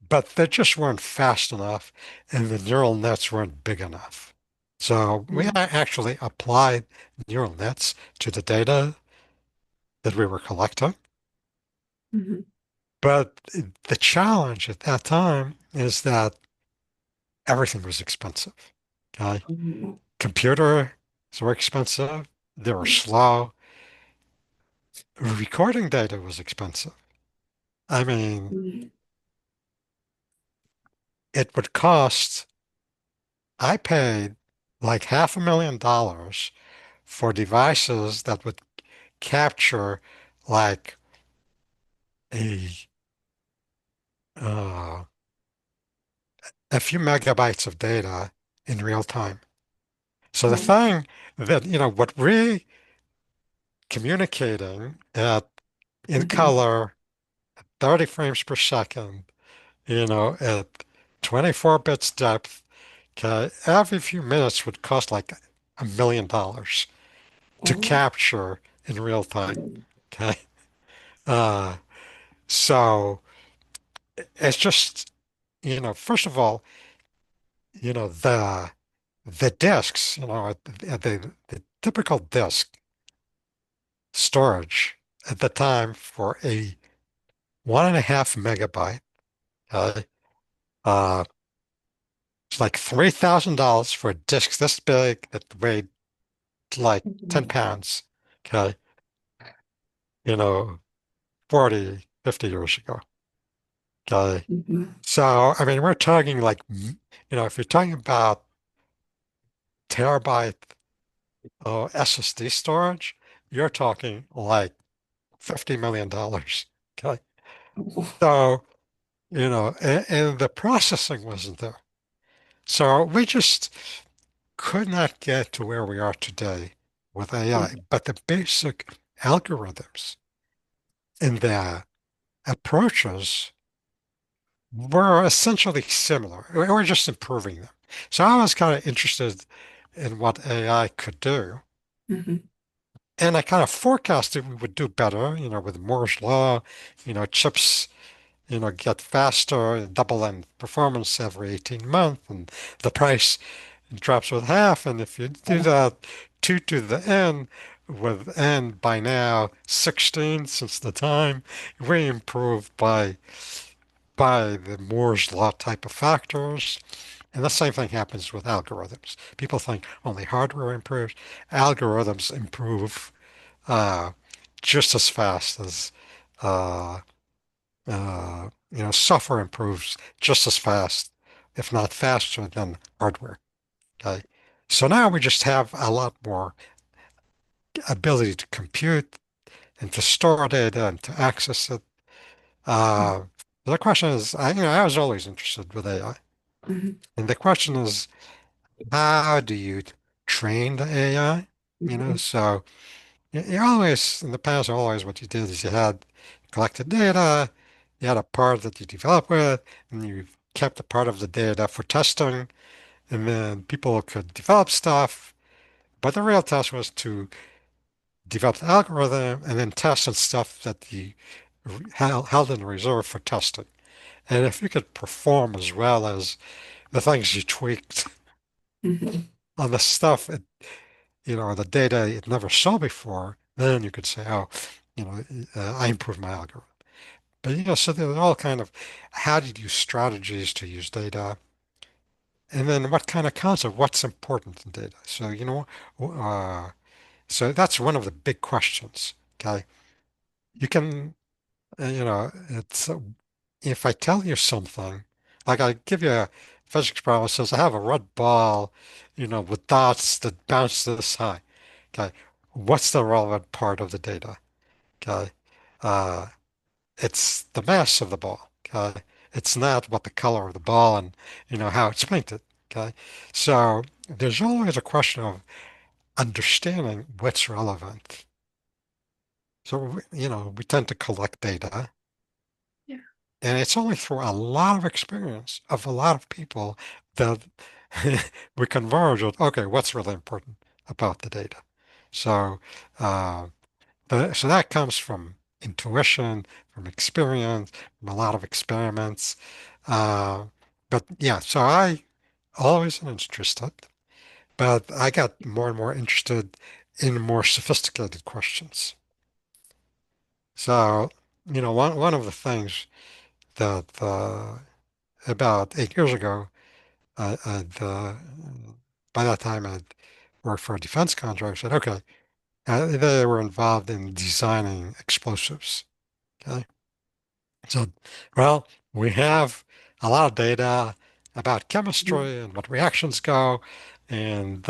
but they just weren't fast enough and the neural nets weren't big enough. So we Mm-hmm. actually applied neural nets to the data that we were collecting. Mm-hmm. But the challenge at that time is that everything was expensive. Okay? Oh, Computers were expensive. They were yeah. slow. Recording data was expensive. I mean, Mm-hmm. it would cost, I paid like $500,000 for devices that would capture like a uh, a few megabytes of data in real time. So the Oh. thing that, what we're communicating at in Mm-hmm. color, 30 frames per second, at 24 bits depth, okay, every few minutes would cost like $1 million to Oh. capture in real time. Okay. Uh, so it's just, first of all, the disks, the typical disk storage at the time for a 1.5 megabyte, uh, uh, it's like $3,000 for a disk this big that weighed like 10 Mm-hmm. pounds. Okay. You know, 40, 50 years ago. Okay. Mm-hmm. So, I mean, we're talking like, if you're talking about terabyte SSD storage, you're talking like $50 million. Okay. Oh. So, and the processing wasn't there. So we just could not get to where we are today with AI. Yeah. But the basic algorithms and the approaches were essentially similar. We're just improving them. So I was kind of interested in what AI could do. Mm-hmm. And I kind of forecasted we would do better, with Moore's law, chips, get faster and double in performance every 18 months, and the price drops with half. And if you do Oh. that 2 to the n, with n by now 16 since the time, we improved by the Moore's law type of factors. And the same thing happens with algorithms. People think only hardware improves. Algorithms improve uh, just as fast as uh, software improves just as fast, if not faster than hardware. Okay. So now we just have a lot more ability to compute and to store data and to access it. Uh, the question is, I was always interested with AI. Mm-hmm. And the question is, how do you train the AI? Mm-hmm. So you always, in the past, always what you did is you had collected data, you had a part that you developed with, and you kept a part of the data for testing, and then people could develop stuff. But the real test was to develop the algorithm and then test on stuff that you held in reserve for testing. And if you could perform as well as the things you tweaked Mm-hmm. on the stuff, the data it never saw before, then you could say, oh, I improved my algorithm. But, so there's all kind of how do you use strategies to use data? And then what kind of concept, what's important in data? So, so that's one of the big questions. Okay. You can, it's if I tell you something, like I give you a physics problem that says I have a red ball, with dots that bounce this high. Okay. What's the relevant part of the data? Okay. Uh, it's the mass of the ball. Okay. It's not what the color of the ball and, how it's painted. Okay. So there's always a question of understanding what's relevant. So, we tend to collect data. Yeah. And it's only through a lot of experience of a lot of people that we converge on, okay, what's really important about the data? So, uh, so that comes from intuition, from experience, from a lot of experiments. Uh, but yeah, so I always am interested, but I got more and more interested in more sophisticated questions. So, one of the things that about 8 years ago, I'd, by that time I'd worked for a defense contractor. I said, okay, they were involved in designing explosives. Okay. So, well, we have a lot of data about Mhm. chemistry and what reactions go. And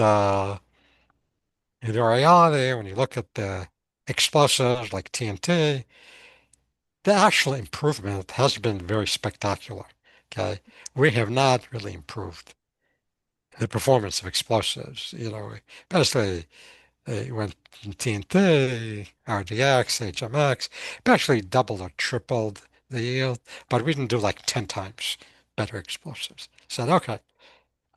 in reality, when you look at the explosives like TNT, the actual improvement has been very spectacular. Okay. We have not really improved the performance of explosives. Basically, went from TNT, RDX, HMX, basically doubled or tripled the yield, but we didn't do like 10 times better explosives. Said, okay,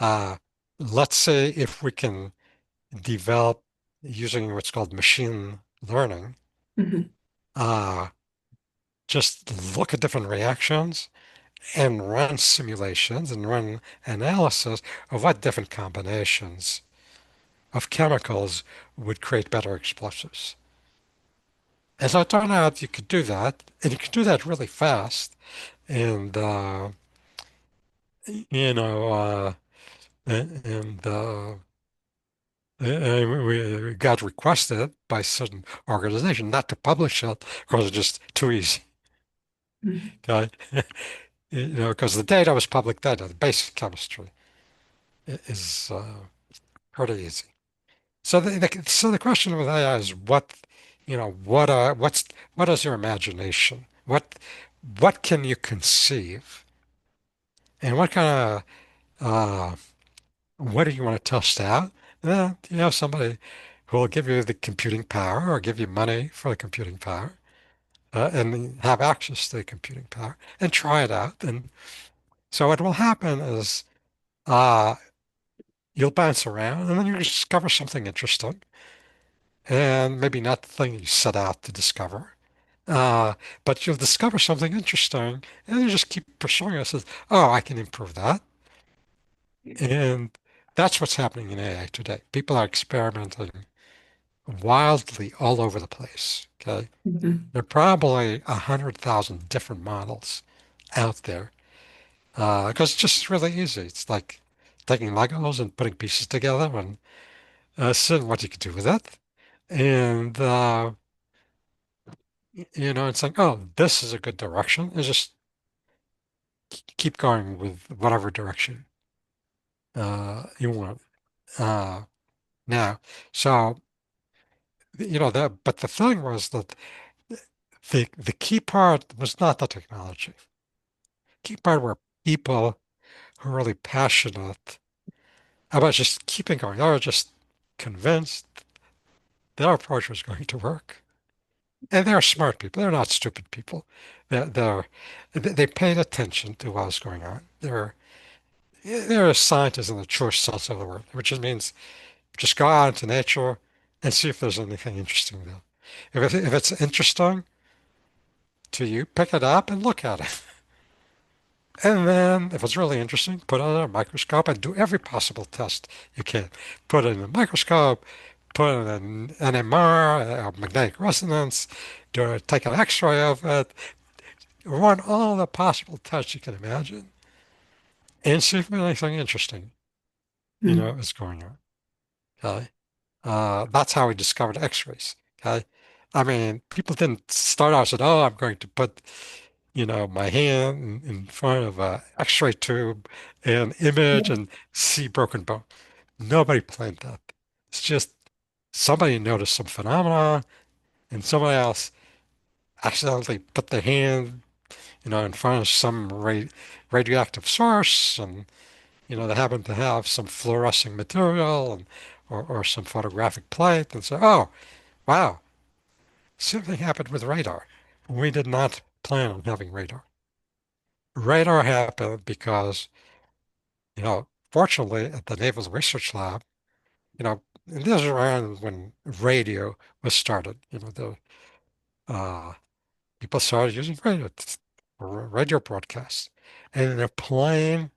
uh, let's see if we can develop using what's called machine learning, Mhm. uh, just look at different reactions and run simulations and run analysis of what different combinations of chemicals would create better explosives. And so it turned out you could do that, and you could do that really fast. And you know, and we got requested by certain organization not to publish it because it's just too easy. Mhm. Okay, because the data was public data. The basic chemistry is pretty easy. So the question with AI is what is your imagination? What can you conceive? And what do you want to test out? You have somebody who will give you the computing power or give you money for the computing power and have access to the computing power and try it out. And so what will happen is uh, you'll bounce around and then you discover something interesting and maybe not the thing you set out to discover. Uh, but you'll discover something interesting and you just keep pursuing it. Says, oh, I can improve that. And that's what's happening in AI today. People are experimenting wildly all over the place. Okay. Mhm. There are probably 100,000 different models out there because it's just really easy. It's like taking Legos and putting pieces together and seeing what you can do with it. And, it's like, oh, this is a good direction. And just keep going with whatever direction you want. Uh, now, so, but the thing was that the key part was not the technology. Key part were people who are really passionate about just keeping going. They were just convinced their approach was going to work. And they're smart people. They're not stupid people. They're, they paid attention to what was going on. They're scientists in the true sense of the word, which just means just go out into nature and see if there's anything interesting there. If it's interesting to you, pick it up and look at it. And then, if it's really interesting, put it under a microscope and do every possible test you can. Put it in a microscope, put it in an MR, magnetic resonance, take an X-ray of it, run all the possible tests you can imagine, and see if anything interesting, Mhm. is going on. Okay, that's how we discovered X-rays. Okay, I mean, people didn't start out and said, "Oh, I'm going to put my hand in front of a X-ray tube and image Yeah. and see broken bone." Nobody planned that. It's just somebody noticed some phenomena and somebody else accidentally put their hand, in front of some radioactive source and, they happen to have some fluorescing material and or some photographic plate and say, oh, wow, something happened with radar. We did not plan on having radar. Radar happened because, fortunately, at the Naval Research Lab, and this was around when radio was started. The uh, people started using for radio broadcasts, and a plane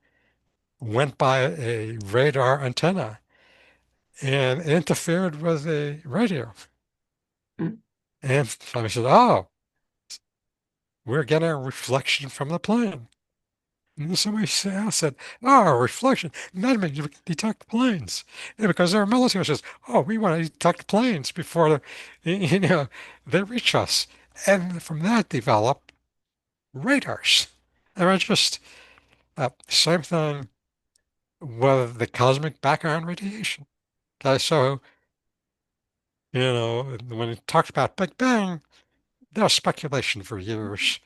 went by a radar antenna and interfered with a radio. And I said, "Oh, we're getting a reflection from the plane." And somebody said, "Oh, a reflection. That means we can detect planes." Yeah, because our military says, "Oh, we want to detect planes before they reach us." And from that developed radars. And it's just same thing with the cosmic background radiation. Okay, so when it talked about Big Bang, there was speculation for years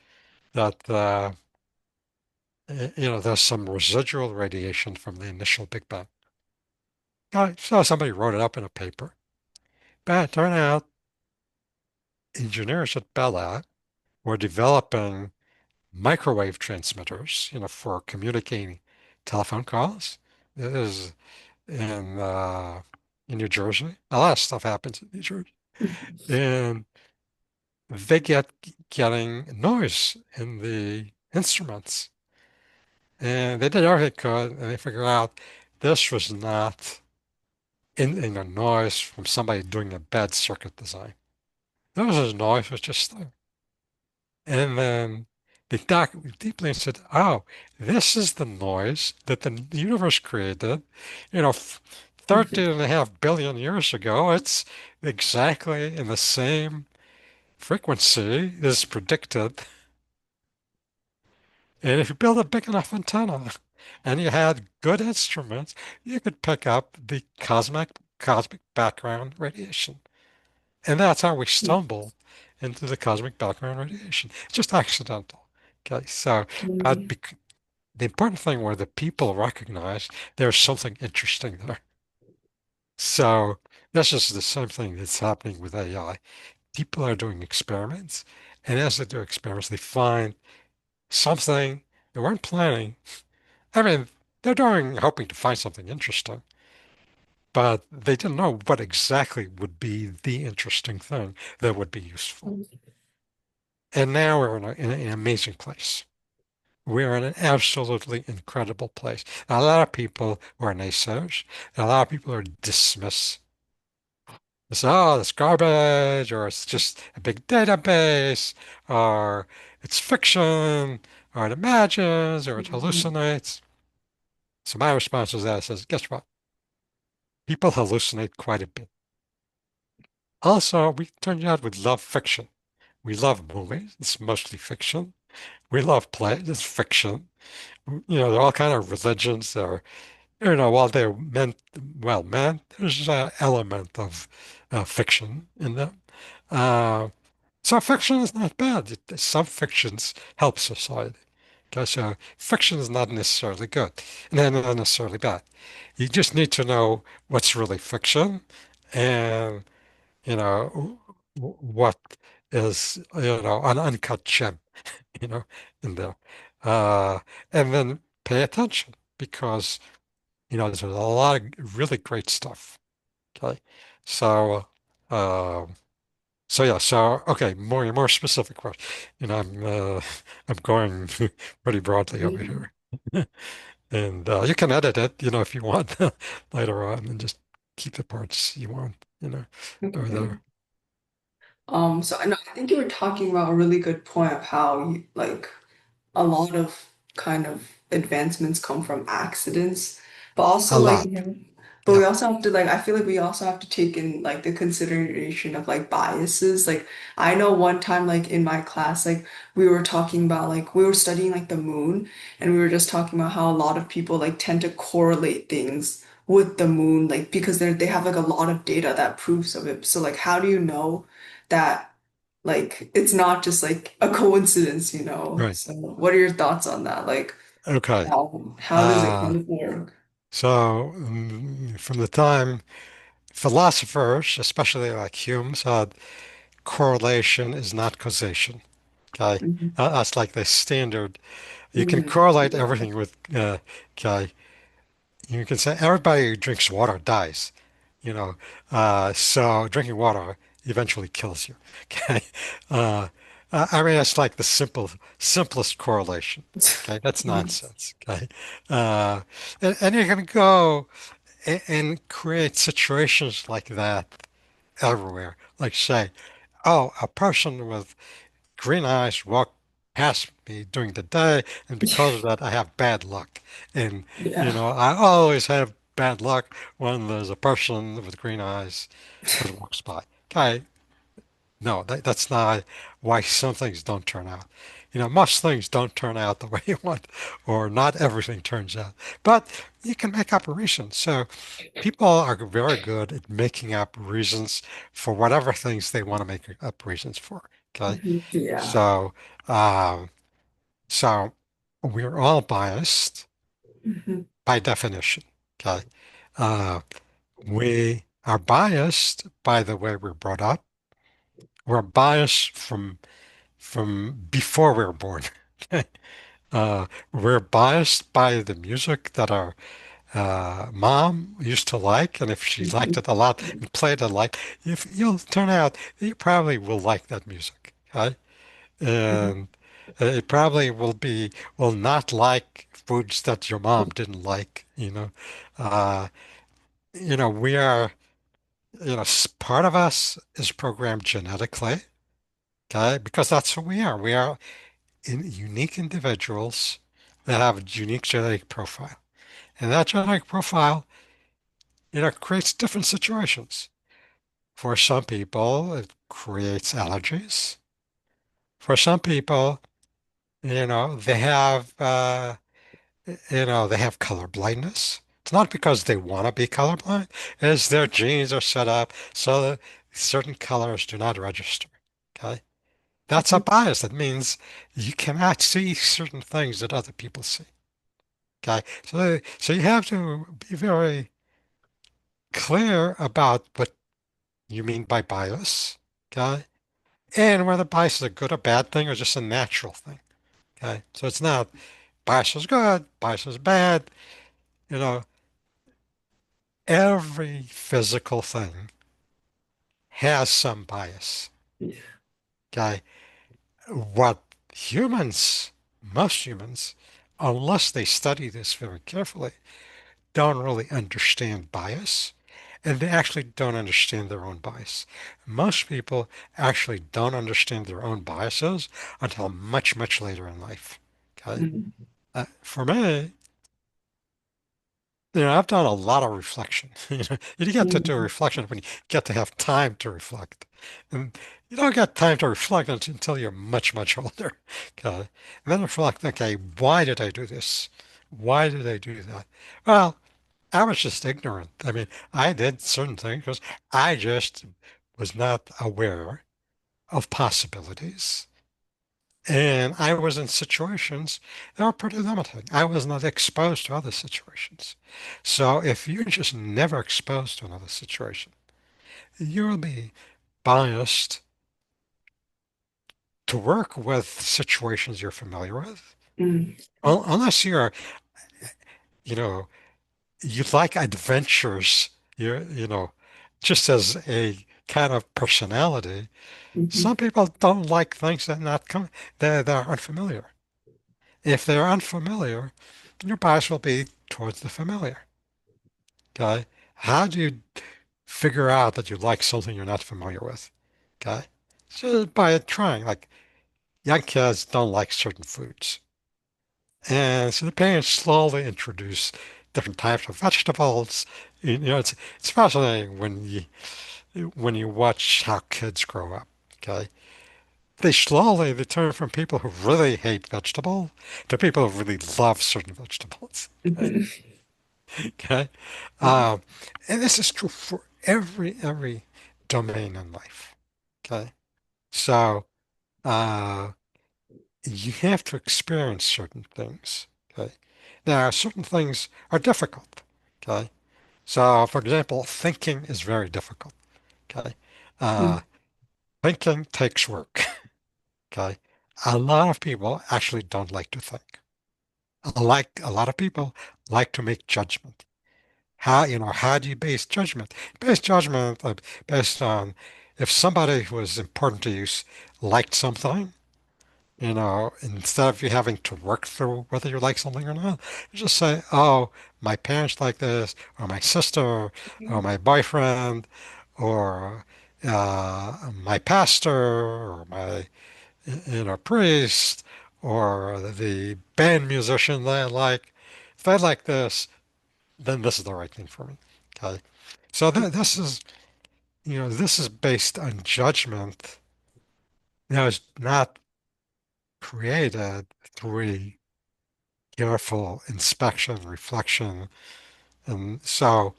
that there's some residual radiation from the initial Big Bang. So somebody wrote it up in a paper. But it turned out engineers at Bell were developing microwave transmitters, for communicating telephone calls. This is in New Jersey. A lot of stuff happens in New Jersey. And they getting noise in the instruments. And they did everything they could, and they figured out this was not in a noise from somebody doing a bad circuit design. This noise was just there. And then they dug deeply and said, "Oh, this is the noise that the universe created, 13.5 billion years ago. It's exactly in the same frequency as predicted. And if you build a big enough antenna and you had good instruments, you could pick up the cosmic background radiation." And that's how we stumble into the cosmic background radiation. It's just accidental. Okay, so but the important thing were the people recognize there's something interesting there. So this is the same thing that's happening with AI. People are doing experiments, and as they do experiments, they find something they weren't planning. I mean, they're doing hoping to find something interesting, but they didn't know what exactly would be the interesting thing that would be useful. And now we're in an amazing place. We're in an absolutely incredible place. Now, a lot of people who are naysayers, a lot of people who dismiss this, oh, it's garbage, or it's just a big database, or it's fiction, or it imagines, or it hallucinates. So my response to that is, guess what? People hallucinate quite a bit. Also, we turns out we love fiction. We love movies. It's mostly fiction. We love plays. It's fiction. There are all kind of religions that are, while they're meant, there's an element of fiction in them. Uh, so fiction is not bad. Some fictions help society. Okay, so fiction is not necessarily good, and they're not necessarily bad. You just need to know what's really fiction, and what is an uncut gem, you know, in there, uh, and then pay attention because there's a lot of really great stuff. Okay, so yeah, so okay, more specific question. I'm going pretty broadly over here, and you can edit it, if you want later on, and just keep the parts you want, over Okay. there. So I know, I think you were talking about a really good point of how like a lot of kind of advancements come from accidents, but A also like lot. but we Yeah, also have to like I feel like we also have to take in like the consideration of like biases. Like I know one time like in my class like we were talking about like we were studying like the moon and we were just talking about how a lot of people like tend to correlate things with the moon like because they have like a lot of data that proves of it. So like how do you know that like it's not just like a coincidence, you know? right. So what are your thoughts on that? Like Okay. how does it Uh, kind of work? so from the time philosophers, especially like Hume, said correlation is not causation. Okay, Mhm. that's like the standard. You can Mhm. correlate Yeah. everything with okay. You can say everybody who drinks water dies, you know. So drinking water eventually kills you. Okay. Uh, I mean, it's like the simplest correlation. Okay, that's Mhm. nonsense. Okay. Uh, and you're going to go and create situations like that everywhere. Like say, oh, a person with green eyes walk past me during the day, and because of that, I have bad luck. And, Yeah. I always have bad luck when there's a person with green eyes that walks by. Okay, no, that's not why some things don't turn out. Most things don't turn out the way you want, or not everything turns out. But you can make up reasons. So people are very good at making up reasons for whatever things they want to make up reasons for. Okay. Mhm. Yeah. So, um, so we're all biased Mhm. by definition. Okay. Uh, we are biased by the way we're brought up. We're biased from before we were born. We're biased by the music that our mom used to like, and if she liked Mhm. it a lot and played it a lot, if you'll turn out you probably will like that music. Okay? Mhm. And it probably will not like foods that your mom didn't like, Uh, we are, part of us is programmed genetically, okay? Because that's who we are. We are unique individuals that have a unique genetic profile. And that genetic profile, creates different situations. For some people, it creates allergies. For some people, they have color blindness. It's not because they want to be colorblind, it's their genes are set up so that certain colors do not register. Okay? That's a Mhm. bias. That means you cannot see certain things that other people see. Okay? So you have to be very clear about what you mean by bias. Okay? And whether bias is a good or bad thing or just a natural thing. Okay? So it's not bias is good, bias is bad. You know, every physical thing has some bias. Yeah. Okay. What humans, most humans, unless they study this very carefully, don't really understand bias, and they actually don't understand their own bias. Most people actually don't understand their own biases until much, much later in life. Okay. Mhm. For me, I've done a lot of reflection. You get to do Mhm. reflection when you get to have time to reflect. And you don't get time to reflect until you're much, much older. Okay. And then reflect, okay, why did I do this? Why did I do that? Well, I was just ignorant. I mean, I did certain things because I just was not aware of possibilities. And I was in situations that were pretty limiting. I was not exposed to other situations. So if you're just never exposed to another situation, you'll be biased to work with situations you're familiar with. Mhm. Unless you know, you like adventures, just as a kind of personality. Mhm. Some people don't like things that are unfamiliar. If they're unfamiliar, your bias will be towards the familiar. Okay? How do you figure out that you like something you're not familiar with? Okay? So by trying, like young kids don't like certain foods. And so the parents slowly introduce different types of vegetables. It's fascinating when you watch how kids grow up. Okay? They turn from people who really hate vegetables to people who really love certain vegetables. Okay? Mhm. Okay. Yeah. Um, and this is true for every domain in life. Okay. So uh, you have to experience certain things. Okay. Now, certain things are difficult. Okay. So, for example, thinking is very difficult. Okay. Uh, Mhm. thinking takes work. Okay. A lot of people actually don't like to think. A lot of people like to make judgment. How do you base judgment? Base judgment based on if somebody who was important to you liked something, instead of you having to work through whether you like something or not, you just say, oh, my parents like this, or my sister, or my boyfriend, or my pastor, or my, priest, or the band musician that I like. If they like this, then this is the right thing for me. Okay. So this is based on judgment. It's not created through careful inspection, reflection, and so,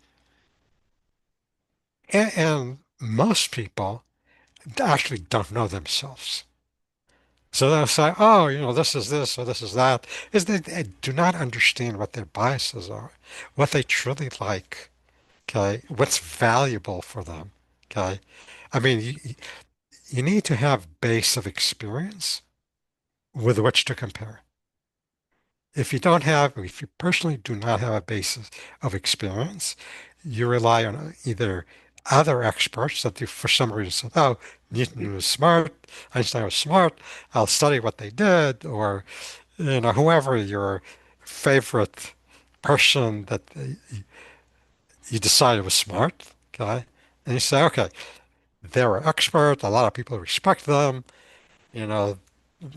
and most people actually don't know themselves. So they'll say, oh, this is this or this is that, is they do not understand what their biases are, what they truly like, okay, what's valuable for them, okay. I mean, you need to have base of experience with which to compare. If you personally do not have a basis of experience, you rely on either other experts that you, for some reason, said, oh, Newton was smart, Einstein was smart, I'll study what they did, or, whoever your favorite person that you decided was smart, okay? And you say, okay, they're an expert, a lot of people respect them, you know,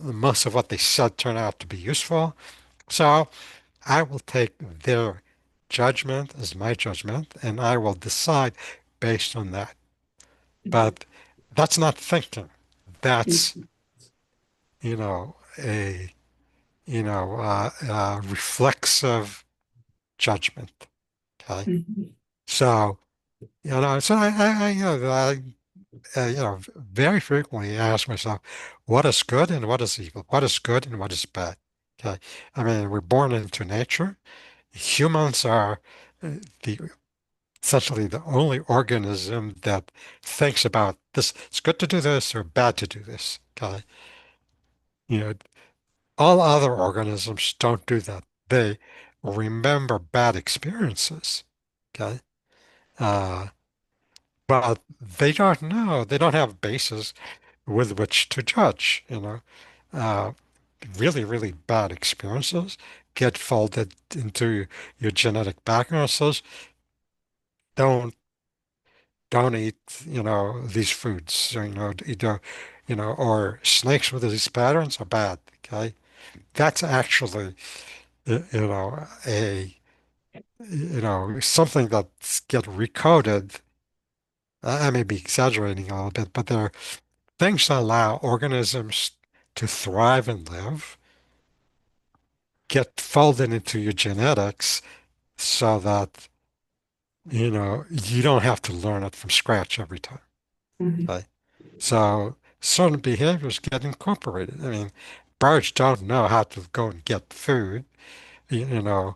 most of what they said turned out to be useful. So I will take their judgment as my judgment, and I will decide based on that. But that's not thinking. That's, a, reflexive judgment. Okay. So, very frequently ask myself, what is good and what is evil? What is good and what is bad? Okay. I mean, we're born into nature. Humans are uh, the essentially the only organism that thinks about this. It's good to do this or bad to do this. Okay. You know, all other organisms don't do that. They remember bad experiences. Okay. Uh, but they don't know. They don't have basis with which to judge. Uh, really, really bad experiences get folded into your genetic background. So don't don't eat, these foods, or, or snakes with these patterns are bad. Okay. That's actually, something that's get recoded. I may be exaggerating a little bit, but there are things that allow organisms to thrive and live, get folded into your genetics so that, you don't have to learn it from scratch every time. Okay. So certain behaviors get incorporated. I mean, birds don't know how to go and get food, you know,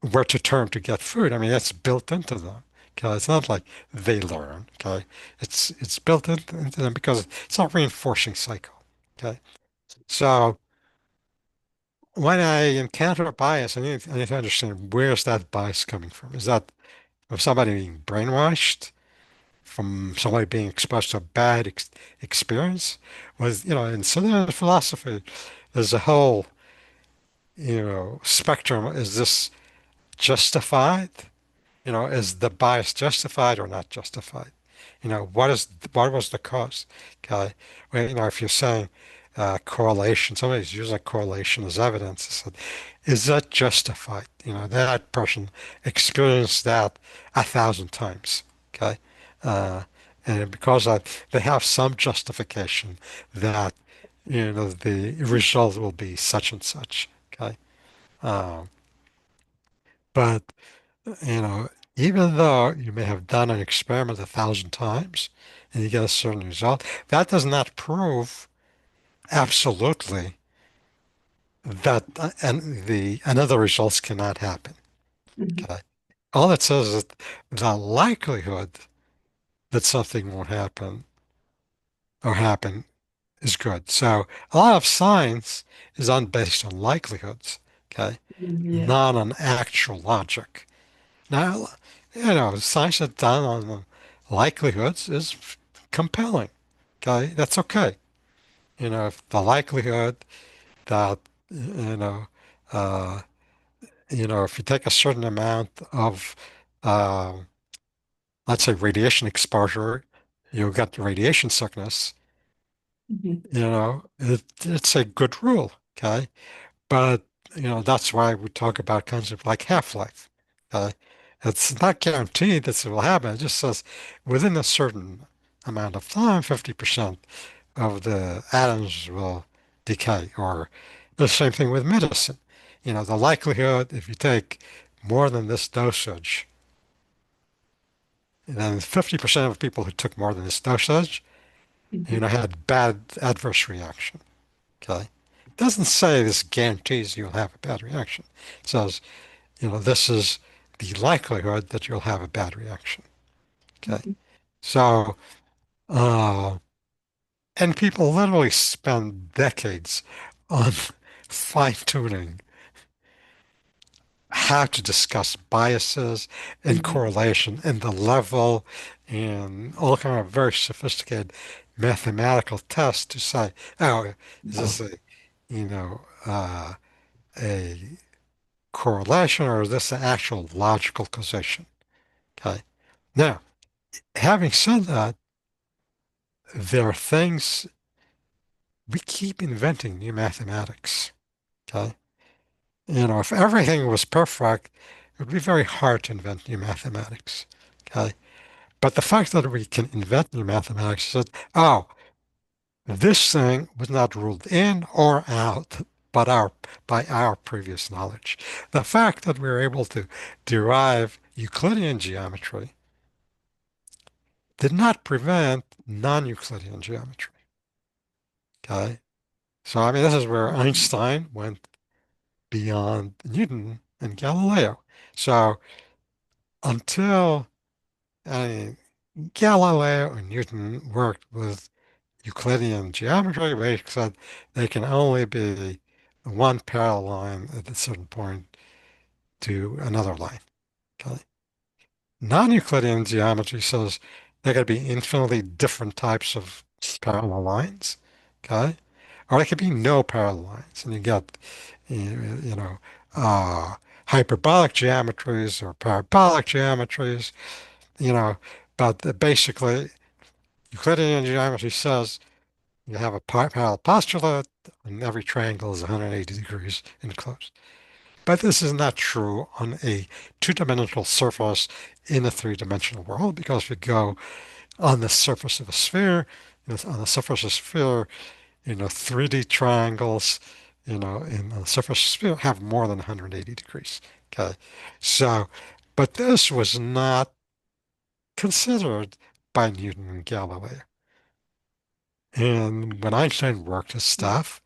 where to turn to get food. I mean, that's built into them. Okay, it's not like they learn. Okay, it's built into them because it's a reinforcing cycle. Okay, so when I encounter a bias, I need to understand where's that bias coming from. Is that of somebody being brainwashed? From somebody being exposed to a bad experience was, in Southern philosophy, there's a whole, spectrum. Is this justified? Is the bias justified or not justified? What was the cause? Okay. Well, if you're saying correlation, somebody's using correlation as evidence. I said, is that justified? That person experienced that 1,000 times. Okay. Uh, and because they have some justification that, the result will be such and such. Okay. Um, but you know, even though you may have done an experiment 1,000 times and you get a certain result, that does not prove absolutely that and other results cannot happen. Okay. All it says is the likelihood that something won't happen or happen is good. So a lot of science is based on likelihoods, okay, Yeah. not on actual logic. Now, science that's done on the likelihoods is compelling. Okay, that's okay. If the likelihood that you know, uh, if you take a certain amount of, uh, let's say, radiation exposure, you'll get radiation sickness. Mhm. It's a good rule. Okay, but that's why we talk about concepts like half-life. Okay, it's not guaranteed this will happen. It just says within a certain amount of time, 50% of the atoms will decay. Or the same thing with medicine. The likelihood if you take more than this dosage, then 50% of people who took more than this dosage, Mhm. had bad adverse reaction. Okay. It doesn't say this guarantees you'll have a bad reaction. It says, this is the likelihood that you'll have a bad reaction. Okay. Mhm. So, uh, and people literally spend decades on fine-tuning how to discuss biases and Mhm. correlation and the level and all kind of very sophisticated mathematical tests to say, oh, is this you know, uh, a correlation or is this an actual logical causation? Okay. Now, having said that, there are things we keep inventing new mathematics. Okay. If everything was perfect, it would be very hard to invent new mathematics. Okay. But the fact that we can invent new mathematics says, oh, this thing was not ruled in or out by our previous knowledge. The fact that we were able to derive Euclidean geometry did not prevent non-Euclidean geometry. Okay. So I mean this is where Mhm. Einstein went beyond Newton and Galileo. So until I mean, Galileo and Newton worked with Euclidean geometry, they said they can only be one parallel line at a certain point to another line. Okay. Non-Euclidean geometry says there could be infinitely different types of parallel lines. Okay. Or there could be no parallel lines, and you get, you know, uh, hyperbolic geometries or parabolic geometries, you know, but basically Euclidean geometry says you have a parallel postulate, and every triangle is 180 degrees enclosed. But this is not true on a two-dimensional surface in a three-dimensional world because if you go on the surface of a sphere, on the surface of a sphere, 3D triangles, in the surface of a sphere have more than 180 degrees. Okay. So, but this was not considered by Newton and Galileo. And when Einstein worked his stuff,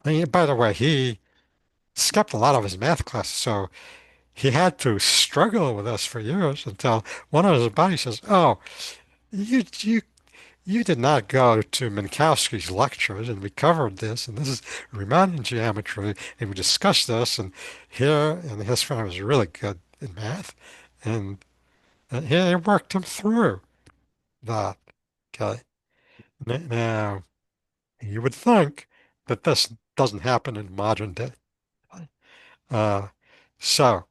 and by the way, he skipped a lot of his math classes, so he had to struggle with us for years until one of his buddies says, "Oh, you you you did not go to Minkowski's lectures, and we covered this, and this is Riemannian geometry, and we discussed this, and here, and his friend was really good in math, and he worked him through that." Okay, now you would think that this doesn't happen in modern day. Uh, so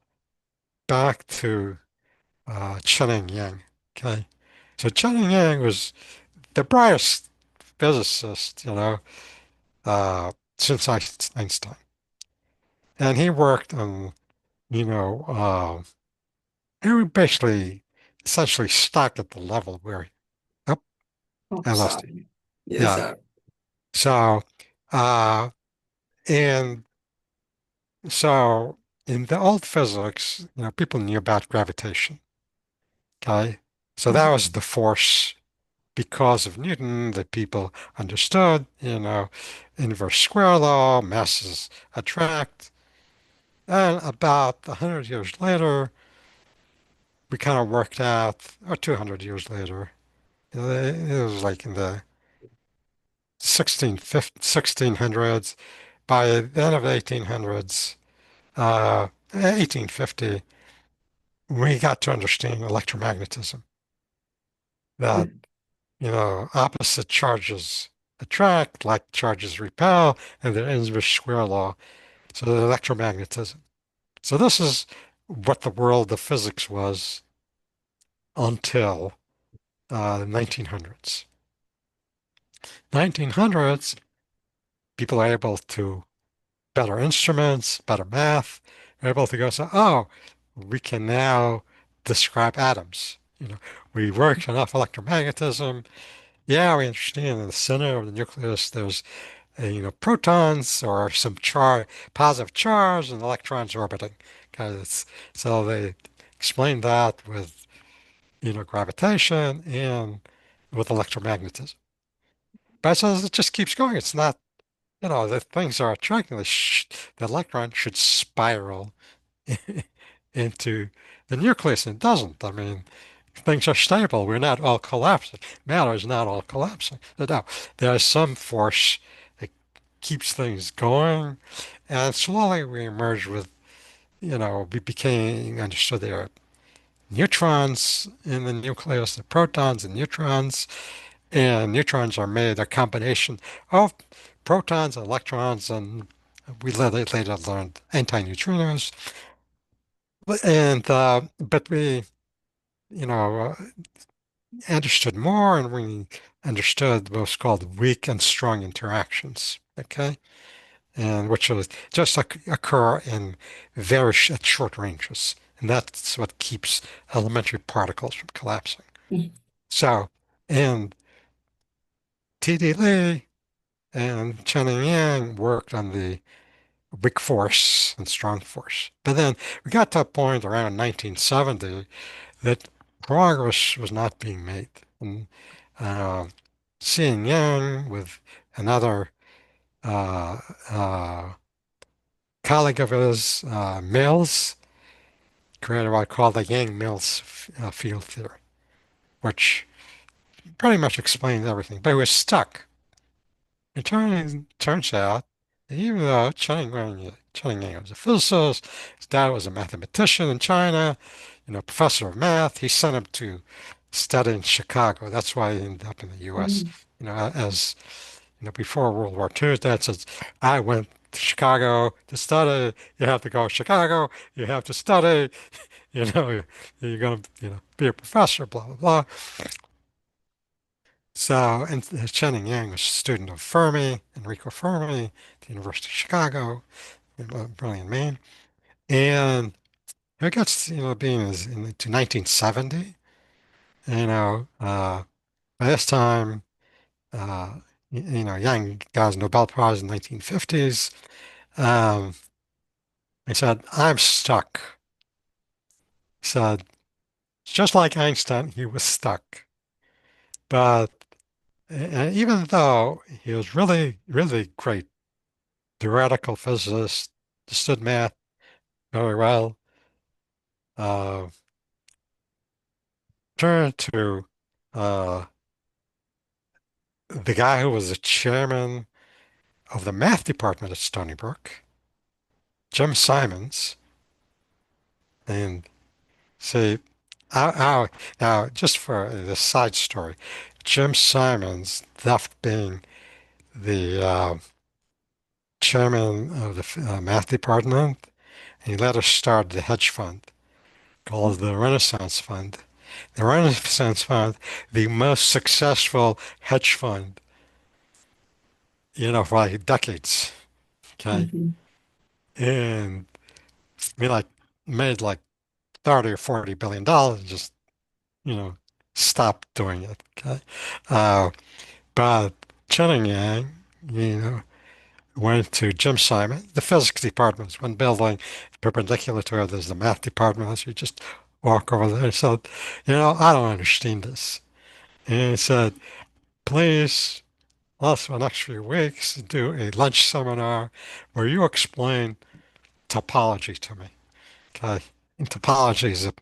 back to Chen and Yang. Okay, so Chen and Yang was the brightest physicist, uh, since Einstein, and he worked on, you know, he was basically essentially stuck at the level where, oh, Oh, I lost you. sorry. Yes, Yeah. So, uh, and so in the old physics, people knew about gravitation. Okay. So that Mhm. was the force because of Newton that people understood, inverse square law, masses attract. And about 100 years later, we kind of worked out, or 200 years later, it was like in the 1600s. By the end of the 1800s, 1850, we got to understand electromagnetism, that, opposite charges attract, like charges repel, and the Inverse square law. So the electromagnetism. So this is what the world of physics was until the 1900s. 1900s, people are able to better instruments, better math, are able to go say, oh, we can now describe atoms. We worked enough electromagnetism. Yeah, we understand in the center of the nucleus there's protons or some positive charge and electrons orbiting. So they explained that with gravitation and with electromagnetism. But so it just keeps going. It's not, the things are attracting. The electron should spiral into the nucleus, and it doesn't. I mean, things are stable. We're not all collapsing. Matter is not all collapsing. But no, there's some force that keeps things going, and slowly we emerged with, we became understood there are neutrons in the nucleus, the protons and neutrons are made a combination of protons and electrons, and we later learned antineutrinos. But we, you know, understood more, and we understood what's called weak and strong interactions. Okay, and which was just occur in very at short ranges, and that's what keeps elementary particles from collapsing. So, and T.D. Lee and Chen and Yang worked on the weak force and strong force. But then we got to a point around 1970 that progress was not being made. And uh, seeing Yang with another uh, uh, colleague of his, Mills, created what I call the Yang-Mills field theory, which pretty much explains everything. But it was stuck. Turns out that even though Chen Yang was a physicist, his dad was a mathematician in China, professor of math, he sent him to study in Chicago. That's why he ended up in the U.S. Mhm. As before World War II, his dad says, I went to Chicago to study. You have to go to Chicago. You have to study. You know, you're going to, be a professor, blah, blah, blah. So, and Chen Yang was a student of Fermi, Enrico Fermi, at the University of Chicago, brilliant man. And it gets, being into 1970, by this time, uh, Yang got his Nobel Prize in the 1950s. Um, he said, I'm stuck. He said, just like Einstein, he was stuck. But even though he was really, really great theoretical physicist, understood math very well. Uh, Turned to uh, the guy who was the chairman of the math department at Stony Brook, Jim Simons, and see, now just for the side story, Jim Simons left being the chairman of the math department, and he later started the hedge fund called the Renaissance Fund. The Renaissance Fund, the most successful hedge fund, for like decades. Okay. Mhm. And we like made like 30 or $40 billion, just, you know, stopped doing it. Okay. Uh, but Chen and Yang, you know, went to Jim Simon. The physics department is one building perpendicular to it. There's the math department. So you just walk over there. So, I don't understand this. And he said, please, let's for the next few weeks do a lunch seminar where you explain topology to me. Okay. And topology is a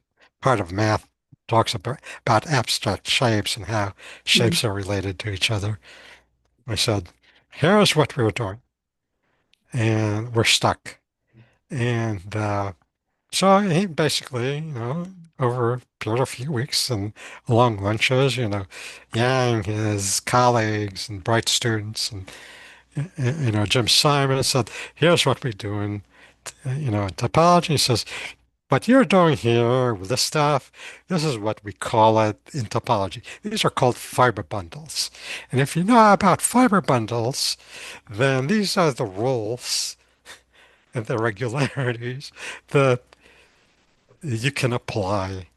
part of math, talks about abstract shapes and how Mhm. shapes are related to each other. I said, here's what we're doing, and we're stuck. And So he basically, over a period of a few weeks and long lunches, Yang, his colleagues and bright students and, Jim Simon said, here's what we do in topology. He says, what you're doing here with this stuff, this is what we call it in topology. These are called fiber bundles. And if you know about fiber bundles, then these are the rules and the regularities that you can apply,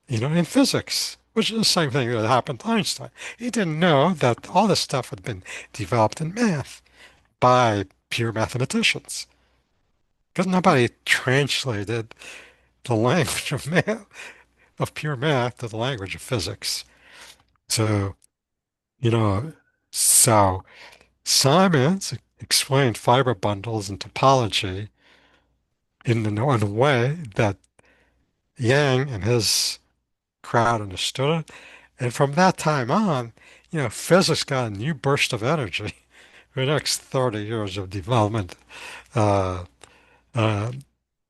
in physics, which is the same thing that happened to Einstein. He didn't know that all this stuff had been developed in math by pure mathematicians, because nobody translated the language of math, of pure math, to the language of physics. So, you know, so Simons explained fiber bundles and topology in a way that Yang and his crowd understood it. And from that time on, physics got a new burst of energy for the next 30 years of development uh, uh,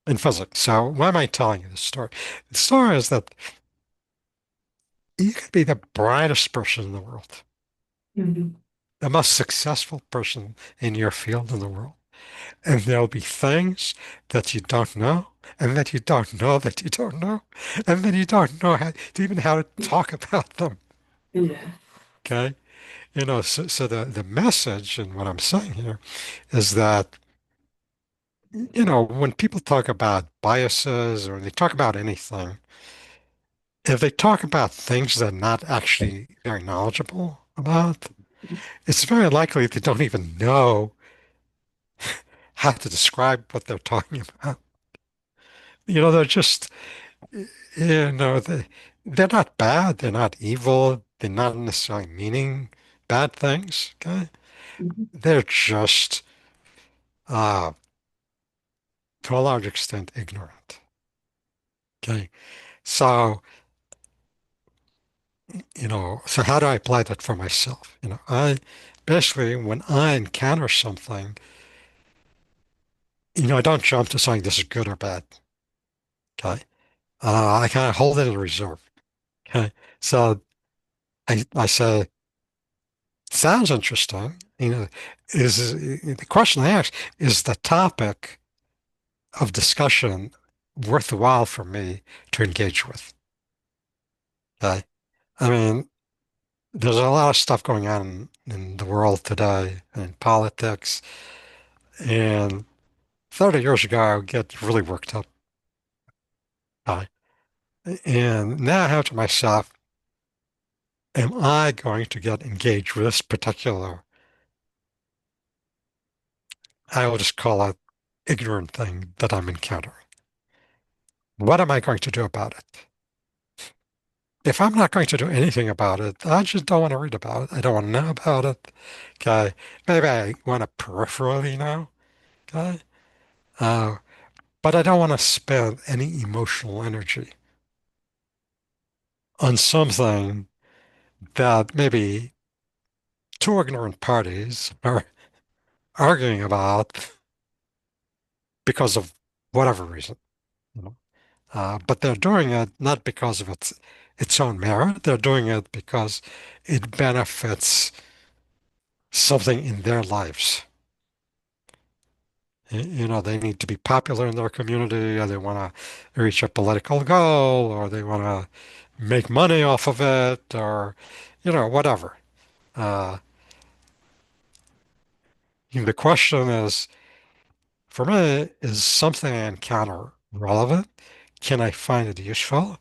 in physics. So why am I telling you this story? The story is that you could be the brightest person in the world, Mhm. the most successful person in your field in the world. And there'll be things that you don't know, and that you don't know that you don't know, and then you don't know how to talk about them. Yeah. Okay? So the message and what I'm saying here is that, when people talk about biases or they talk about anything, if they talk about things they're not actually very knowledgeable about, it's very likely they don't even know how to describe what they're talking about. They're just, they're not bad, they're not evil, they're not necessarily meaning bad things, okay? Mhm. They're just, uh, to a large extent, ignorant. Okay. So, so how do I apply that for myself? I basically, when I encounter something, I don't jump to saying this is good or bad. Okay. I kind of hold it in reserve. Okay. So I say, sounds interesting. Is the question I ask, is the topic of discussion worthwhile for me to engage with? Okay. I mean, there's a lot of stuff going on in the world today in politics. And 30 years ago, I would get really worked up. Uh, and now I have to myself, am I going to get engaged with this particular, I will just call it ignorant thing that I'm encountering? What am I going to do about it? If I'm not going to do anything about it, I just don't want to read about it. I don't want to know about it. Okay. Maybe I want to peripherally know. Okay. Uh, but I don't want to spend any emotional energy on something that maybe two ignorant parties are arguing about because of whatever reason. you know. But they're doing it not because of its own merit. They're doing it because it benefits something in their lives. They need to be popular in their community, or they want to reach a political goal, or they want to make money off of it, or whatever. Uh, the question is, for me, is something I encounter relevant? Can I find it useful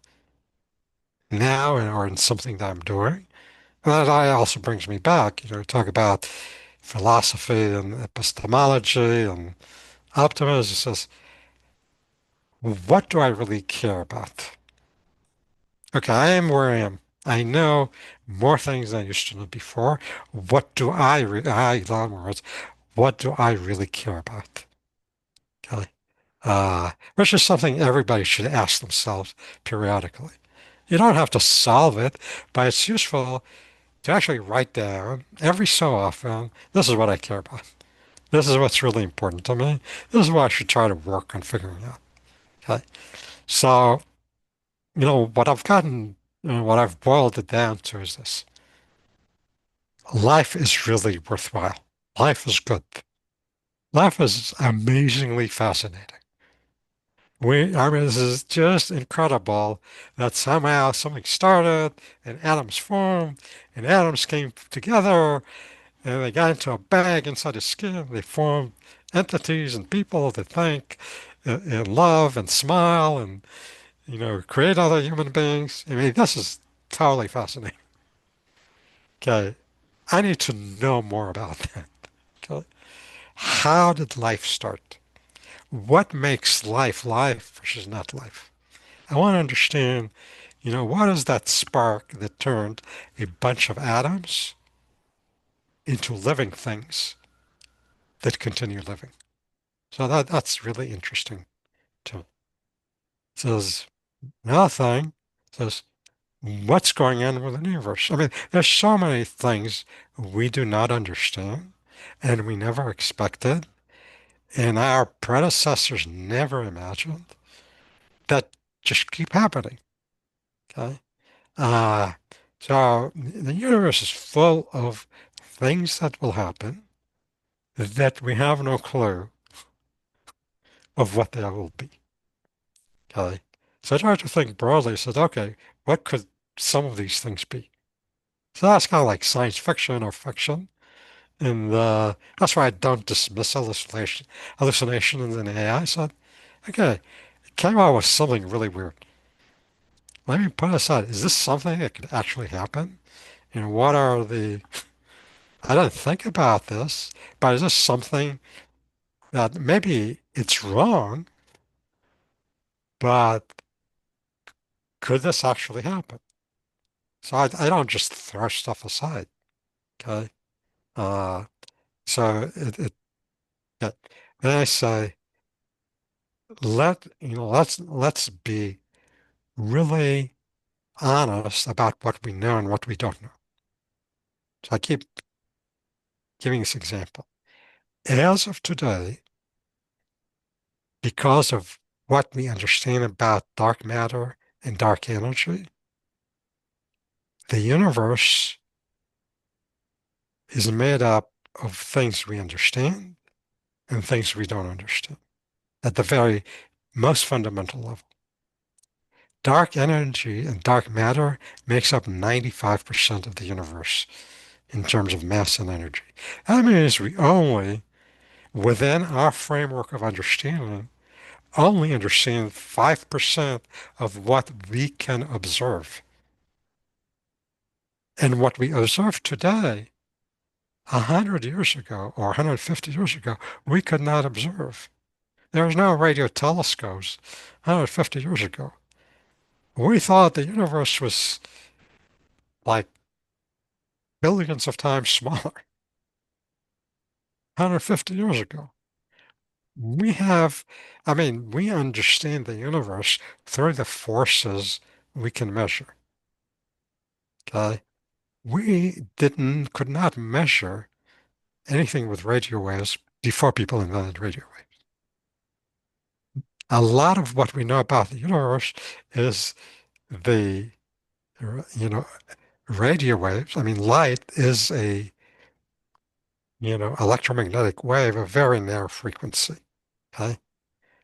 now or in something that I'm doing? And that also brings me back, talk about philosophy and epistemology and optimism. It says, what do I really care about? Okay, I am where I am. I know more things than I used to know before. Elan Moritz, what do I really care about? Okay. Which is something everybody should ask themselves periodically. You don't have to solve it, but it's useful to actually write down every so often, this is what I care about. This is what's really important to me. This is what I should try to work on figuring out. Okay. So, what I've boiled it down to is this. Life is really worthwhile. Life is good. Life is amazingly fascinating. I mean, this is just incredible that somehow something started and atoms formed and atoms came together and they got into a bag inside the skin. They formed entities and people that think and love and smile and, create other human beings. I mean, this is totally fascinating. Okay. I need to know more about that. Okay. How did life start? What makes life life versus not life? I want to understand, what is that spark that turned a bunch of atoms into living things that continue living? So that's really interesting to me. Says another thing says what's going on with the universe? I mean, there's so many things we do not understand and we never expected, and our predecessors never imagined that just keep happening. Okay. Uh, so the universe is full of things that will happen that we have no clue of what they will be. Okay. So I tried to think broadly. I said, okay, what could some of these things be? So that's kind of like science fiction or fiction. And that's why I don't dismiss hallucinations in AI. I said, okay, it came out with something really weird. Let me put aside, is this something that could actually happen? And what are I didn't think about this, but is this something that maybe it's wrong, but could this actually happen? So I don't just throw stuff aside, okay? Uh, so then I say, let's be really honest about what we know and what we don't know. So I keep giving this example. As of today, because of what we understand about dark matter and dark energy, the universe is made up of things we understand and things we don't understand at the very most fundamental level. Dark energy and dark matter makes up 95% of the universe in terms of mass and energy. That means we only, within our framework of understanding, only understand 5% of what we can observe. And what we observe today, 100 years ago or 150 years ago, we could not observe. There was no radio telescopes 150 years ago. We thought the universe was like billions of times smaller 150 years ago. We have, I mean, we understand the universe through the forces we can measure. Okay? Could not measure anything with radio waves before people invented radio waves. A lot of what we know about the universe is the, you know, radio waves. I mean, light is electromagnetic wave of very narrow frequency. Okay.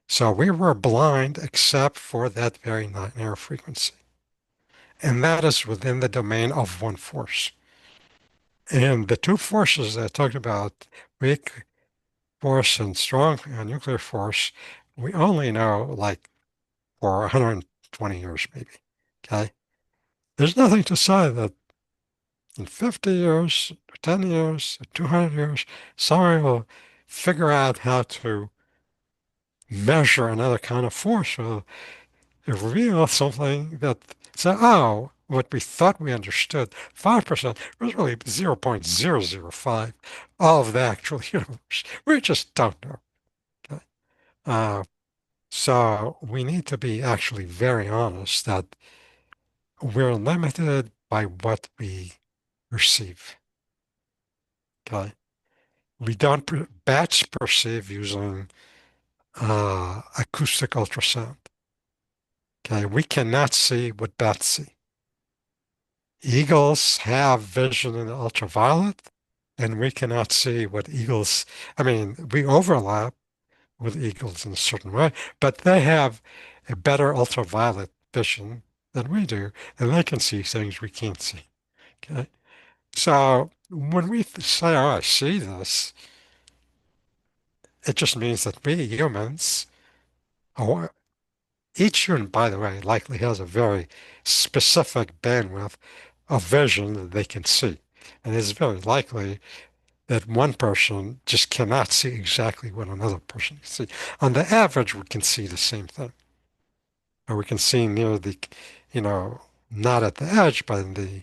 So we were blind except for that very narrow frequency. And that is within the domain of one force. And the two forces that I talked about, weak force and strong nuclear force, we only know like for 120 years maybe. Okay. There's nothing to say that in 50 years, 10 years, 200 years, somebody will figure out how to measure another kind of force or reveal something that say, oh, what we thought we understood, 5% was really 0.005 of the actual universe. We just don't know. Okay? Uh, so we need to be actually very honest that we're limited by what we perceive. Okay? We don't, bats perceive using acoustic ultrasound. Okay, we cannot see what bats see. Eagles have vision in the ultraviolet, and we cannot see what eagles, I mean, we overlap with eagles in a certain way, but they have a better ultraviolet vision than we do, and they can see things we can't see. Okay. So when we say, oh, I see this, it just means that we humans, or each human, by the way, likely has a very specific bandwidth of vision that they can see. And it's very likely that one person just cannot see exactly what another person can see. On the average, we can see the same thing. Or we can see near the, you know, not at the edge, but in the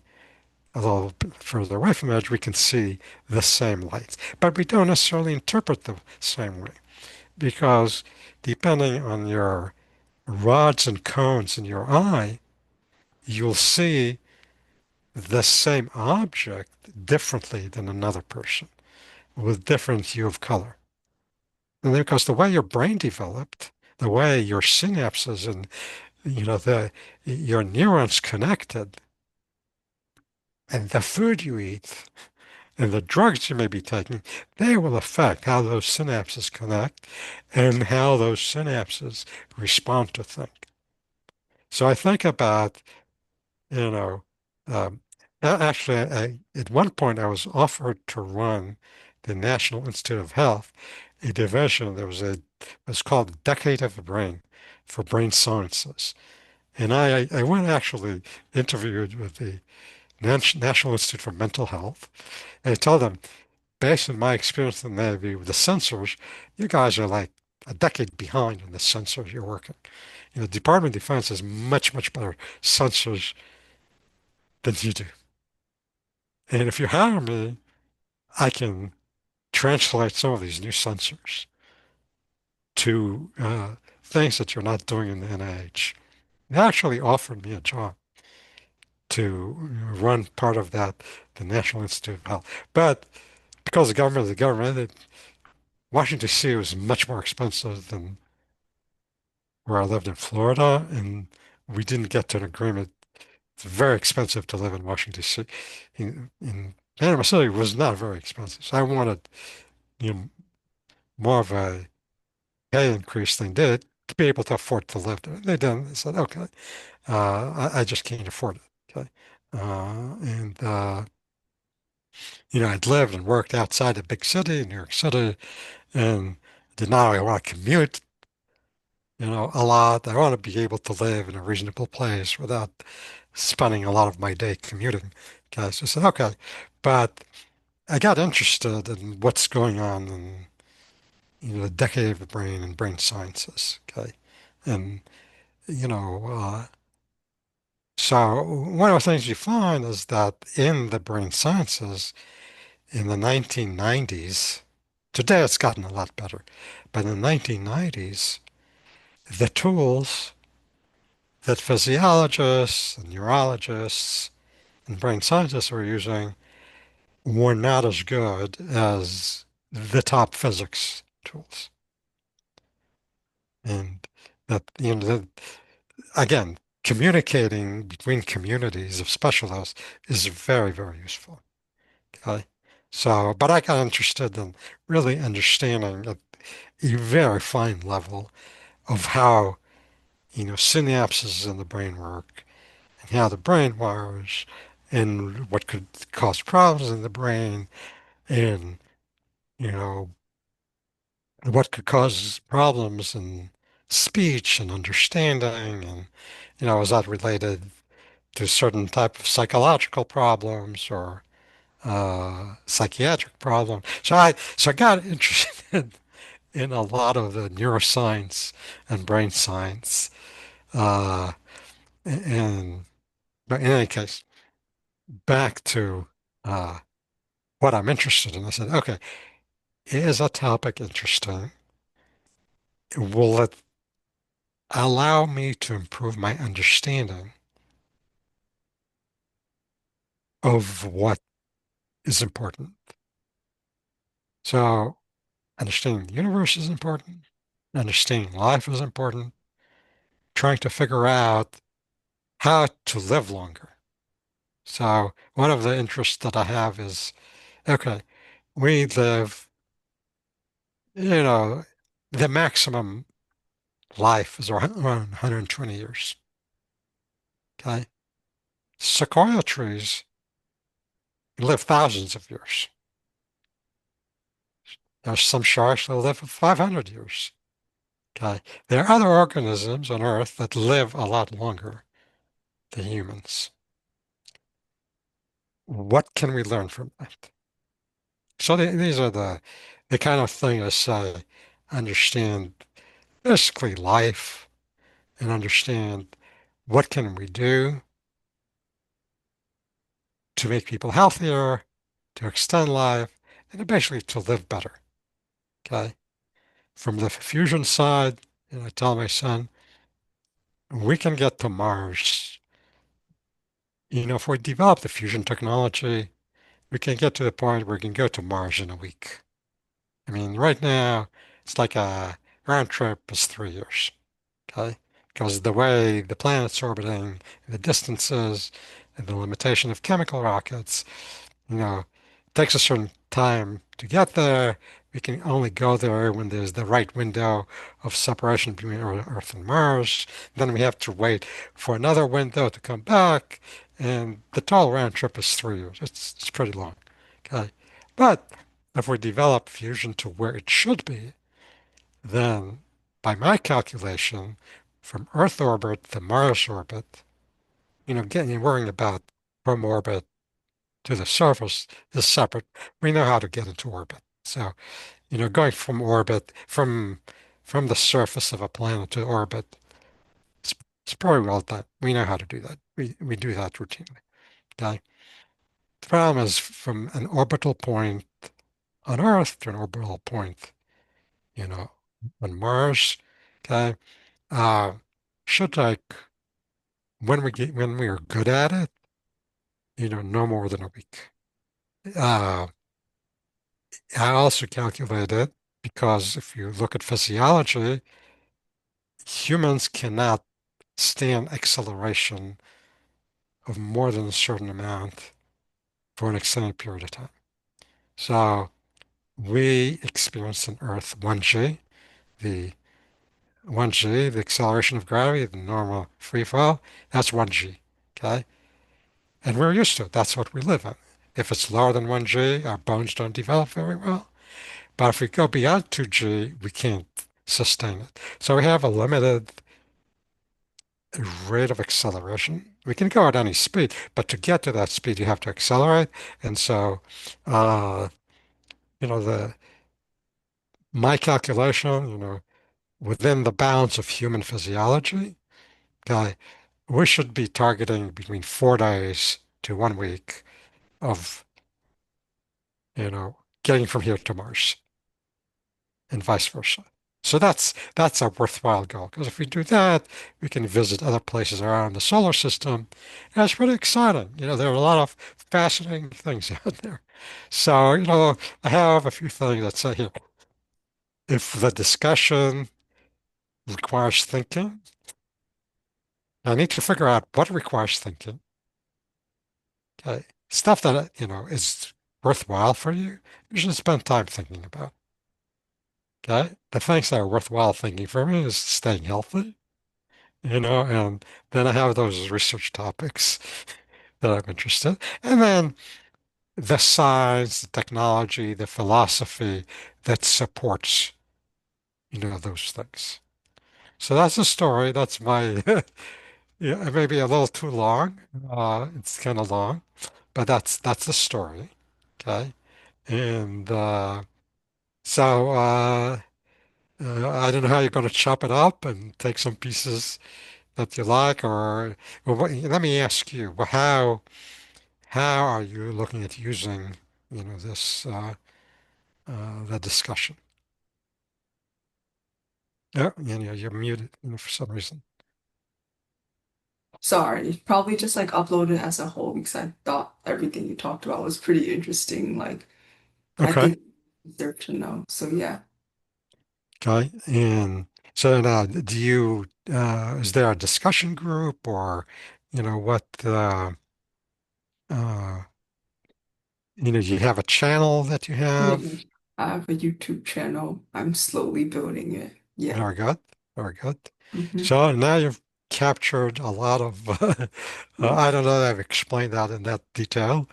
a little bit further away from the edge, we can see the same lights. But we don't necessarily interpret the same way because depending on your rods and cones in your eye, you'll see the same object differently than another person with different hue of color. And then because the way your brain developed, the way your synapses and the your neurons connected, and the food you eat and the drugs you may be taking, they will affect how those synapses connect and how those synapses respond to things. So I think about, you know, um, actually, at one point I was offered to run the National Institute of Health, a division that was called Decade of the Brain for Brain Sciences. And I went actually interviewed with the National Institute for Mental Health. And I told them, based on my experience in the Navy with the sensors, you guys are like a decade behind in the sensors you're working. The Department of Defense has much, much better sensors than you do. And if you hire me, I can translate some of these new sensors to things that you're not doing in the NIH. They actually offered me a job to run part of that, the National Institute of Health. But because the government is the government, Washington, D.C. was much more expensive than where I lived in Florida, and we didn't get to an agreement. It's very expensive to live in Washington, D.C. In Panama City was not very expensive. So I wanted, you know, more of a pay increase than did to be able to afford to live there. They didn't. They said, okay, I just can't afford it. Okay. And I'd lived and worked outside a big city, New York City, and did not really want to commute, a lot. I want to be able to live in a reasonable place without spending a lot of my day commuting. Okay, so I said, okay. But I got interested in what's going on in, the decade of the brain and brain sciences. Okay. And, you know, uh, so one of the things you find is that in the brain sciences in the 1990s, today it's gotten a lot better, but in the 1990s, the tools that physiologists and neurologists and brain scientists were using were not as good as the top physics tools. And that, again, communicating between communities of specialists is very, very useful. Okay. So, but I got interested in really understanding at a very fine level of how, synapses in the brain work and how the brain wires and what could cause problems in the brain and, you know, what could cause problems in speech and understanding and, is that related to certain type of psychological problems or psychiatric problems. So I got interested in a lot of the neuroscience and brain science. Uh, and but in any case, back to uh, what I'm interested in. I said, okay, is a topic interesting? Will it allow me to improve my understanding of what is important? So understanding the universe is important. Understanding life is important. trying to figure out how to live longer. So one of the interests that I have is, okay, we live, you know, the maximum life is around 120 years. Okay. Sequoia trees live thousands of years. There's some sharks that live for 500 years. Okay. There are other organisms on Earth that live a lot longer than humans. What can we learn from that? So these are the kind of things I understand basically life and understand what can we do to make people healthier, to extend life, and basically to live better. Okay. From the fusion side, and I tell my son, we can get to Mars. If we develop the fusion technology, we can get to the point where we can go to Mars in a week. I mean, right now, it's like a round trip is 3 years. Okay? Because the way the planet's orbiting, the distances, and the limitation of chemical rockets, it takes a certain time to get there. We can only go there when there's the right window of separation between Earth and Mars. Then we have to wait for another window to come back, and the total round trip is 3 years. It's pretty long. Okay. But if we develop fusion to where it should be, then by my calculation, from Earth orbit to Mars orbit, getting worrying about from orbit to the surface is separate. We know how to get into orbit. So, going from orbit, from the surface of a planet to orbit, it's, it's probably well done. We know how to do that. We do that routinely. Okay. The problem is from an orbital point on Earth to an orbital point, you know, on Mars. Okay. Uh, should take when we are good at it, no more than a week. Uh, I also calculated because if you look at physiology, humans cannot stand acceleration of more than a certain amount for an extended period of time. So we experience on Earth 1g, the 1g, the acceleration of gravity, the normal free fall, that's 1g, okay? And we're used to it. That's what we live in. If it's lower than 1g, our bones don't develop very well. But if we go beyond 2G, we can't sustain it. So we have a limited rate of acceleration. We can go at any speed, but to get to that speed, you have to accelerate. And so, uh, the my calculation, within the bounds of human physiology, okay, we should be targeting between 4 days to 1 week of, getting from here to Mars, and vice versa. So that's a worthwhile goal because if we do that, we can visit other places around the solar system. And it's pretty exciting. There are a lot of fascinating things out there. So, I have a few things that say here. If the discussion requires thinking, I need to figure out what requires thinking. Okay. Stuff that, is worthwhile for you, you should spend time thinking about. Okay. The things that are worthwhile thinking for me is staying healthy. And then I have those research topics that I'm interested. And then the science, the technology, the philosophy that supports, those things. So that's the story. That's my, yeah, it may be a little too long. It's kind of long, but that's the story. Okay. And I don't know how you're going to chop it up and take some pieces that you like, or well, let me ask you, well, how are you looking at using, this the discussion? Yeah, you're muted, for some reason. Sorry, probably just like upload it as a whole because I thought everything you talked about was pretty interesting. Like, I Okay, think deserve to know. So yeah. okay, and So now, do you, is there a discussion group or, what, uh, you have a channel that you Yeah. have? I have a YouTube channel. I'm slowly building it. Yeah. Very good. Very good. Hmm. So now you've captured a lot of, I don't know that I've explained that in that detail,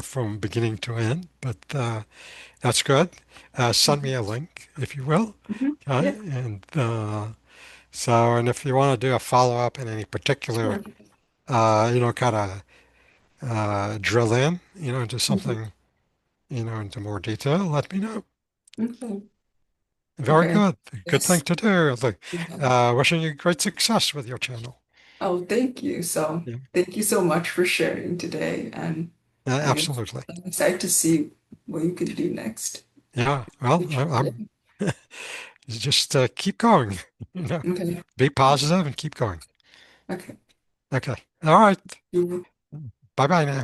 from beginning to end, but that's good. Send me a link, if you will. Hmm. Yeah. And if you want to do a follow-up in any particular, Sure. kind of drill in, into Mhm. something, into more detail, let me know. Okay. Very Okay. good. Good thing Yes. to do. Yeah. Wishing you great success with your channel. Oh, thank you. So, Yeah, thank you so much for sharing today. And I guess absolutely. I'm excited to see what you can do next. Yeah. Well, Yeah. I'm just keep going. You know, Okay. be positive and keep going. Okay. Okay. All right. You Bye bye now.